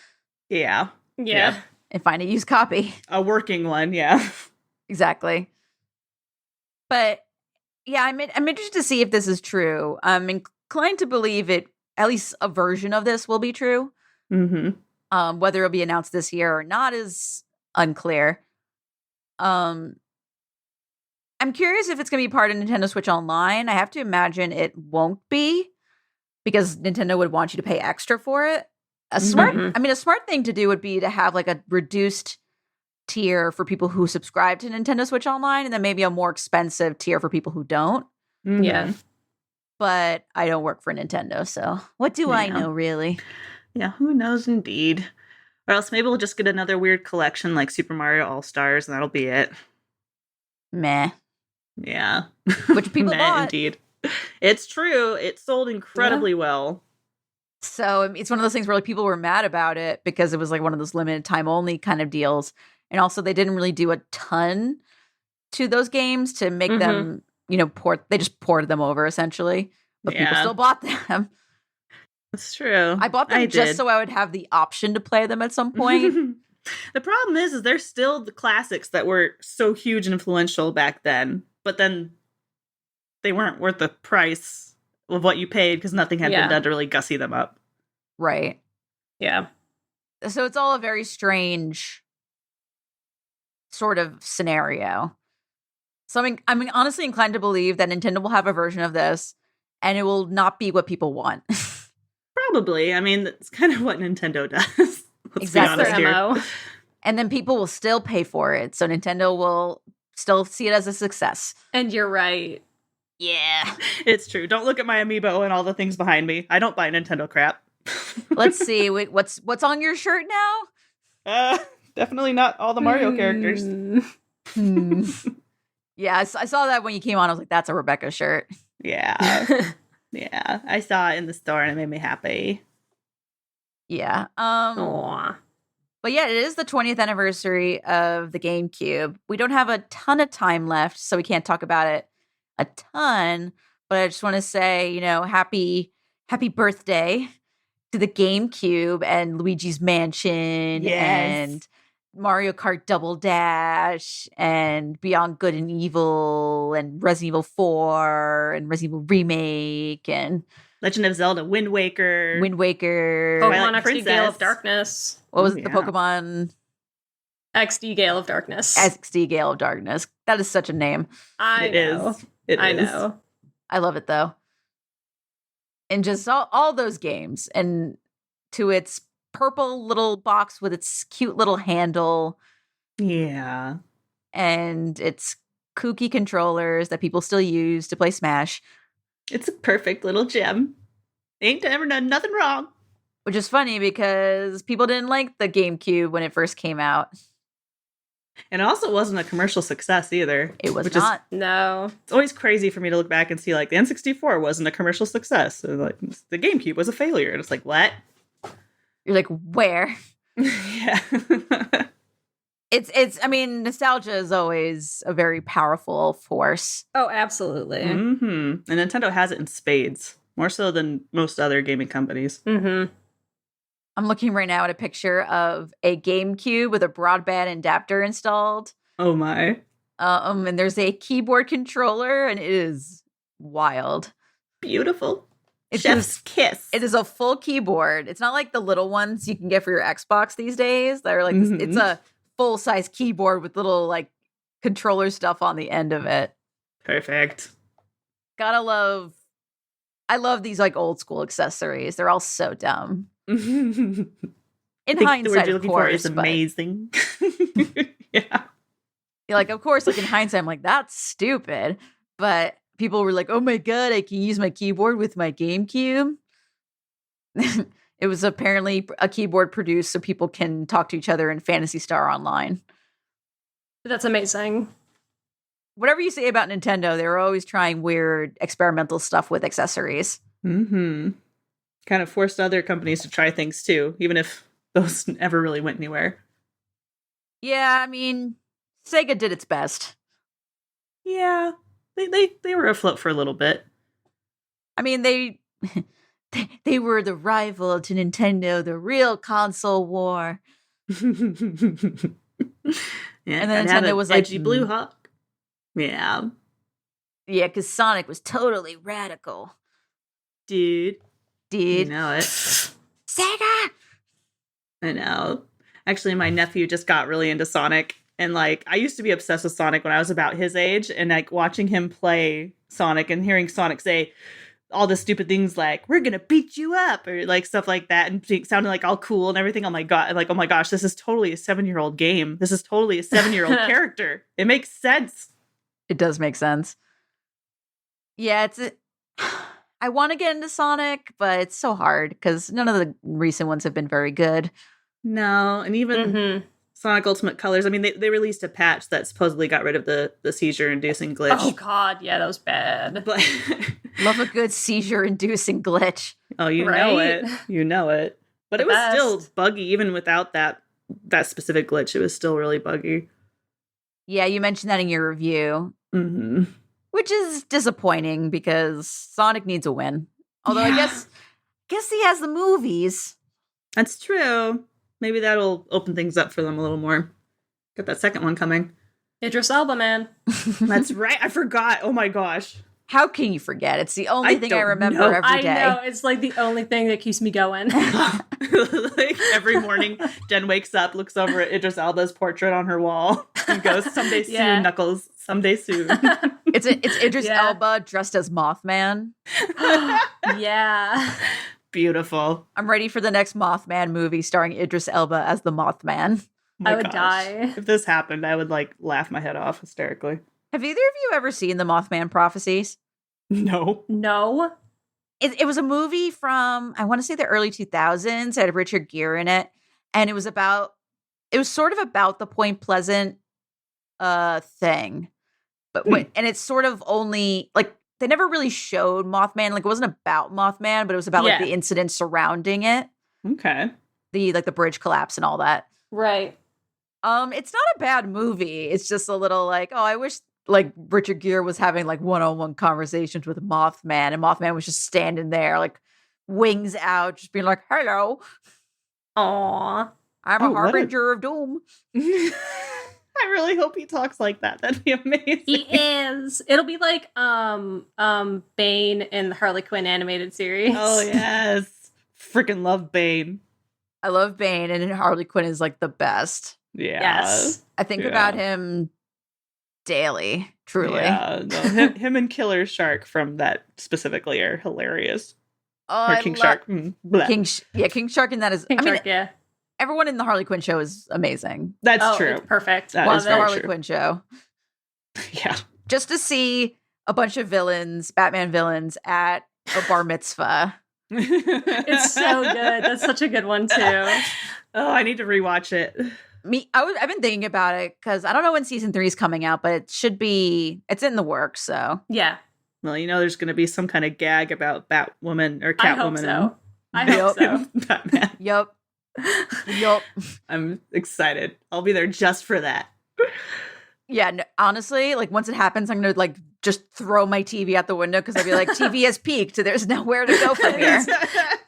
Yeah. And find a used copy. A working one, yeah. Exactly. But yeah, I'm interested to see if this is true. I'm inclined to believe it. At least a version of this will be true. Mm-hmm. Whether it'll be announced this year or not is unclear. I'm curious if it's going to be part of Nintendo Switch Online. I have to imagine it won't be, because Nintendo would want you to pay extra for it. A smart thing to do would be to have like a reduced tier for people who subscribe to Nintendo Switch Online, and then maybe a more expensive tier for people who don't. Mm-hmm. Yeah. But I don't work for Nintendo, so what do I know, really? Yeah, who knows indeed. Or else maybe we'll just get another weird collection like Super Mario All-Stars, and that'll be it. Meh. Yeah. Which people bought. Indeed. It's true. It sold incredibly well. So it's one of those things where like people were mad about it because it was like one of those limited time only kind of deals. And also they didn't really do a ton to those games to make them, they just ported them over essentially. But people still bought them. That's true. I bought them just so I would have the option to play them at some point. The problem is they're still the classics that were so huge and influential back then. But then they weren't worth the price of what you paid because nothing had been done to really gussy them up. Right. Yeah. So it's all a very strange sort of scenario. So I'm honestly inclined to believe that Nintendo will have a version of this and it will not be what people want. Probably. I mean, that's kind of what Nintendo does. Exactly. Be honest here. And then people will still pay for it. So Nintendo will still see it as a success. And you're right. Yeah. It's true. Don't look at my amiibo and all the things behind me. I don't buy Nintendo crap. Let's see. Wait, what's on your shirt now? Definitely not all the Mario characters. Yeah, I saw that when you came on. I was like, that's a Rebecca shirt. Yeah. Yeah. I saw it in the store and it made me happy. Yeah. Aww. But yeah, it is the 20th anniversary of the GameCube. We don't have a ton of time left, so we can't talk about it a ton. But I just want to say, happy birthday to the GameCube and Luigi's Mansion and Mario Kart Double Dash and Beyond Good and Evil and Resident Evil 4 and Resident Evil Remake and Legend of Zelda Wind Waker. Pokemon XD Gale of Darkness. What was it? The Pokemon XD Gale of Darkness. XD Gale of Darkness. That is such a name. I know. I know. I love it though. And just all those games, and to its purple little box with its cute little handle. Yeah. And its kooky controllers that people still use to play Smash. It's a perfect little gem. Ain't ever done nothing wrong. Which is funny because people didn't like the GameCube when it first came out. And it also wasn't a commercial success either. It was not. No. It's always crazy for me to look back and see like the N64 wasn't a commercial success. And, like the GameCube was a failure. And it's like, what? You're like, where? Yeah. I mean, nostalgia is always a very powerful force. Oh, absolutely. Mm-hmm. And Nintendo has it in spades. More so than most other gaming companies. Mm-hmm. I'm looking right now at a picture of a GameCube with a broadband adapter installed. Oh my. And there's a keyboard controller, and it is wild. Beautiful. Chef's kiss. It is a full keyboard. It's not like the little ones you can get for your Xbox these days. They're like this, it's a full-size keyboard with little like controller stuff on the end of it. Perfect. I love these like old school accessories. They're all so dumb. In hindsight, the word you're looking of course, for is amazing. Yeah. Like, of course, like in hindsight, I'm like, that's stupid. But people were like, oh my God, I can use my keyboard with my GameCube. It was apparently a keyboard produced so people can talk to each other in Phantasy Star Online. That's amazing. Whatever you say about Nintendo, they were always trying weird experimental stuff with accessories. Mm-hmm. Kind of forced other companies to try things too, even if those never really went anywhere. Yeah, I mean, Sega did its best. Yeah, they were afloat for a little bit. I mean, they were the rival to Nintendo, the real console war. Yeah, and then Nintendo was like, edgy Blue Hawk. Yeah. Yeah, because Sonic was totally radical. Dude. You know it. Sega! I know. Actually, my nephew just got really into Sonic. And, like, I used to be obsessed with Sonic when I was about his age. And, like, watching him play Sonic and hearing Sonic say all the stupid things like, we're going to beat you up, or, like, stuff like that. And sounding, like, all cool and everything. Oh, my God. Like, oh, my gosh, this is totally a 7-year-old game. This is totally a 7-year-old character. It makes sense. It does make sense. Yeah, I want to get into Sonic, but it's so hard because none of the recent ones have been very good. No, and even Sonic Ultimate Colors. I mean, they released a patch that supposedly got rid of the seizure-inducing glitch. Oh, God, yeah, that was bad. But love a good seizure-inducing glitch. Oh, you know it. You know it. But it was still buggy, even without that specific glitch. It was still really buggy. Yeah, you mentioned that in your review. Mm-hmm. Which is disappointing because Sonic needs a win. Although I guess he has the movies. That's true. Maybe that'll open things up for them a little more. Got that second one coming. Idris Elba, man. That's right. I forgot. Oh my gosh. How can you forget? It's the only thing I remember every day. I know. It's like the only thing that keeps me going. Like every morning, Jen wakes up, looks over at Idris Elba's portrait on her wall, and goes, "Someday soon, Knuckles. Someday soon." It's Idris Elba dressed as Mothman. Yeah. Beautiful. I'm ready for the next Mothman movie starring Idris Elba as the Mothman. I would die. If this happened, I would like laugh my head off hysterically. Have either of you ever seen the Mothman Prophecies? No. It was a movie from, I want to say the early 2000s. It had Richard Gere in it. And it was sort of about the Point Pleasant thing. But and it's sort of only, like, they never really showed Mothman. Like, it wasn't about Mothman, but it was about, like, the incident surrounding it. Okay. The bridge collapse and all that. Right. It's not a bad movie. It's just a little like, oh, I wish like Richard Gere was having like one-on-one conversations with Mothman, and Mothman was just standing there, like wings out, just being like, "Hello, aw, I'm a harbinger of doom." I really hope he talks like that. That'd be amazing. He is. It'll be like Bane in the Harley Quinn animated series. Oh yes, freaking love Bane. I love Bane, and Harley Quinn is like the best. Yeah. Yes. I think about him daily, truly. Yeah, no, him and Killer Shark from that specifically are hilarious. Oh, or King Shark. King Shark, and that is, King Shark, yeah. Everyone in the Harley Quinn show is amazing. That's true. It's perfect. Love the Harley Quinn show. Yeah. Just to see a bunch of villains, Batman villains, at a bar mitzvah. It's so good. That's such a good one, too. Oh, I need to rewatch it. I've been thinking about it because I don't know when season 3 is coming out, but it's in the works. So yeah. Well, you know, there's going to be some kind of gag about Batwoman or Catwoman. I hope so. Batman. Yup. I'm excited. I'll be there just for that. Yeah, no, honestly, like once it happens, I'm gonna like just throw my TV out the window because I'll be like, TV has peaked. There's nowhere to go from here.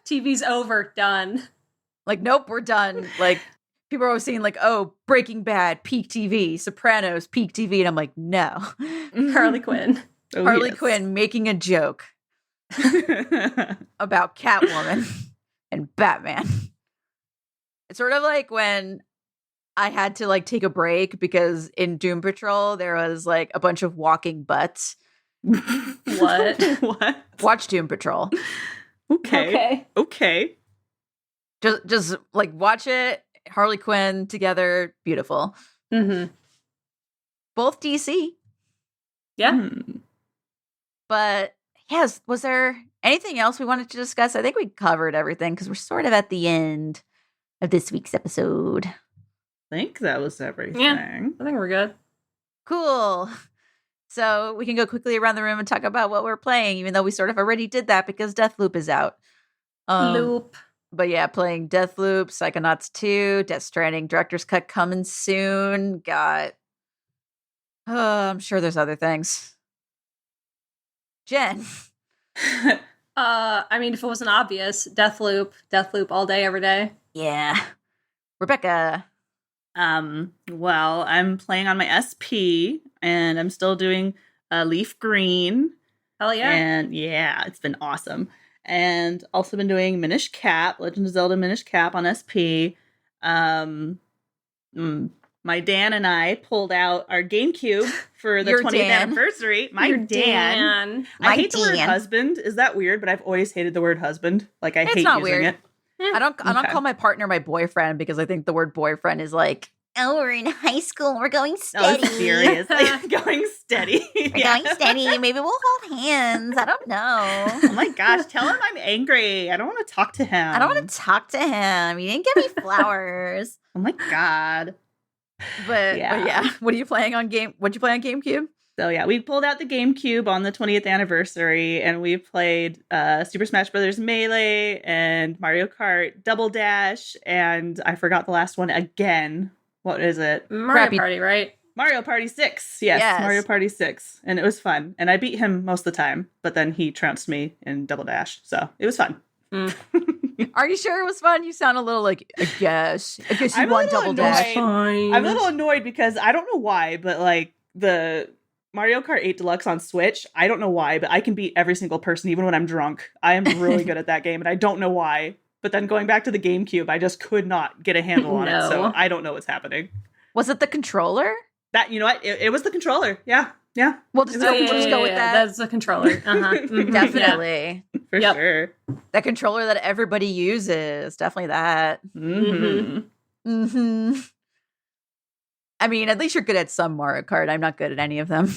TV's over. Done. Like, nope, we're done. Like, people are always saying like, oh, Breaking Bad, peak TV, Sopranos, peak TV. And I'm like, no. Harley Quinn. Oh, Harley Quinn making a joke about Catwoman and Batman. It's sort of like when I had to like take a break because in Doom Patrol, there was like a bunch of walking butts. What? Watch Doom Patrol. Okay. Just like watch it. Harley Quinn together. Beautiful. Mm-hmm. Both DC. Yeah. But yes, was there anything else we wanted to discuss? I think we covered everything because we're sort of at the end of this week's episode. I think that was everything. Yeah, I think we're good. Cool. So we can go quickly around the room and talk about what we're playing, even though we sort of already did that because Deathloop is out. Loop. But yeah, playing Deathloop, Psychonauts 2, Death Stranding, Director's Cut coming soon. Got I'm sure there's other things. Jen. I mean, if it wasn't obvious, Deathloop all day, every day. Yeah. Rebecca. Well, I'm playing on my SP, and I'm still doing Leaf Green. Hell yeah. And yeah, it's been awesome. And also been doing Minish Cap, Legend of Zelda Minish Cap on SP. My Dan and I pulled out our GameCube for the 20th anniversary. Your Dan. I hate the word husband. Is that weird? But I've always hated the word husband. Like, I hate using weird. it. I don't call my partner my boyfriend because I think the word boyfriend is like, oh, we're in high school. We're going steady. Oh, seriously. Going steady. We're going steady. Maybe we'll hold hands. I don't know. Oh my gosh. Tell him I'm angry. I don't want to talk to him. I don't want to talk to him. He didn't give me flowers. Oh my God. But yeah. What are you playing on What'd you play on GameCube? So yeah, we pulled out the GameCube on the 20th anniversary, and we played Super Smash Bros. Melee and Mario Kart Double Dash, and I forgot the last one again. What is it? Mario Party, right? Mario Party 6. Yes, Mario Party 6. And it was fun. And I beat him most of the time, but then he trounced me in Double Dash. So it was fun. Are you sure it was fun? You sound a little like, I guess you won Double Dash. Fine. I'm a little annoyed because I don't know why, but like the Mario Kart 8 Deluxe on Switch, I don't know why, but I can beat every single person even when I'm drunk. I am really good at that game, and I don't know why. But then going back to the GameCube, I just could not get a handle on it, so I don't know what's happening. Was it the controller? That, you know what? It was the controller. Yeah. We'll just go with that. That's the controller. Mm-hmm. Definitely. For sure. That controller that everybody uses. Definitely that. I mean, at least you're good at some Mario Kart. I'm not good at any of them.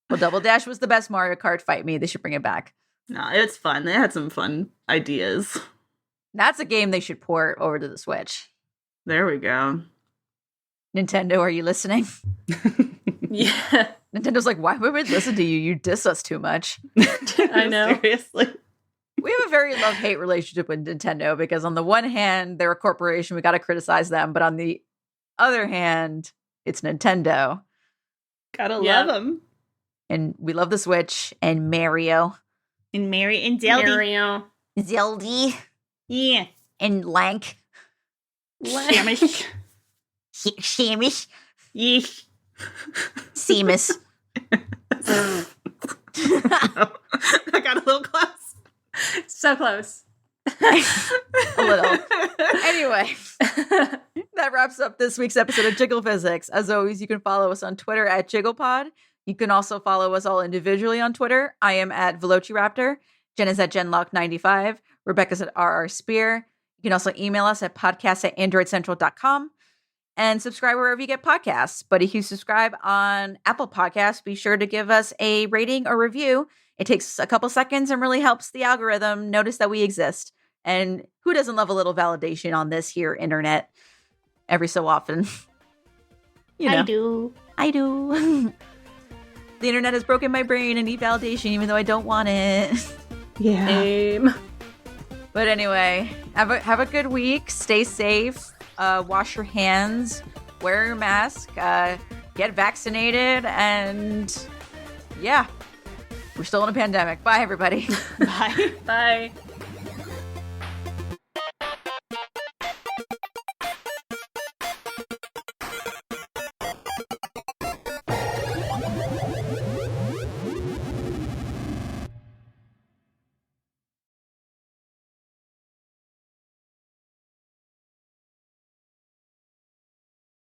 Well, Double Dash was the best Mario Kart. Fight me. They should bring it back. No, it's fun. They had some fun ideas. That's a game they should port over to the Switch. There we go. Nintendo, are you listening? Yeah. Nintendo's like, why would we listen to you? You diss us too much. I know. Seriously. We have a very love-hate relationship with Nintendo because on the one hand, they're a corporation. We got to criticize them. But on the other hand, it's Nintendo. Gotta love them. And we love the Switch and Mario. And Mary and Zelda. Mario. Zelda. Yeah. And Lank. Shamish. Shamish. Yeesh. Seamus. I got a little close. So close. A little. Anyway, that wraps up this week's episode of Jiggle Physics. As always, you can follow us on Twitter at JigglePod. You can also follow us all individually on Twitter. I am at Velociraptor. Jen is at Genlock95. Rebecca's at RR Spear. You can also email us at podcast@androidcentral.com. And subscribe wherever you get podcasts. But if you subscribe on Apple Podcasts, be sure to give us a rating or review. It takes a couple seconds and really helps the algorithm notice that we exist. And who doesn't love a little validation on this here internet every so often? You know. I do. The internet has broken my brain and need validation even though I don't want it. Yeah. Same. But anyway, have a good week. Stay safe. Wash your hands, wear your mask, get vaccinated, and yeah, we're still in a pandemic. Bye, everybody. Bye. Bye.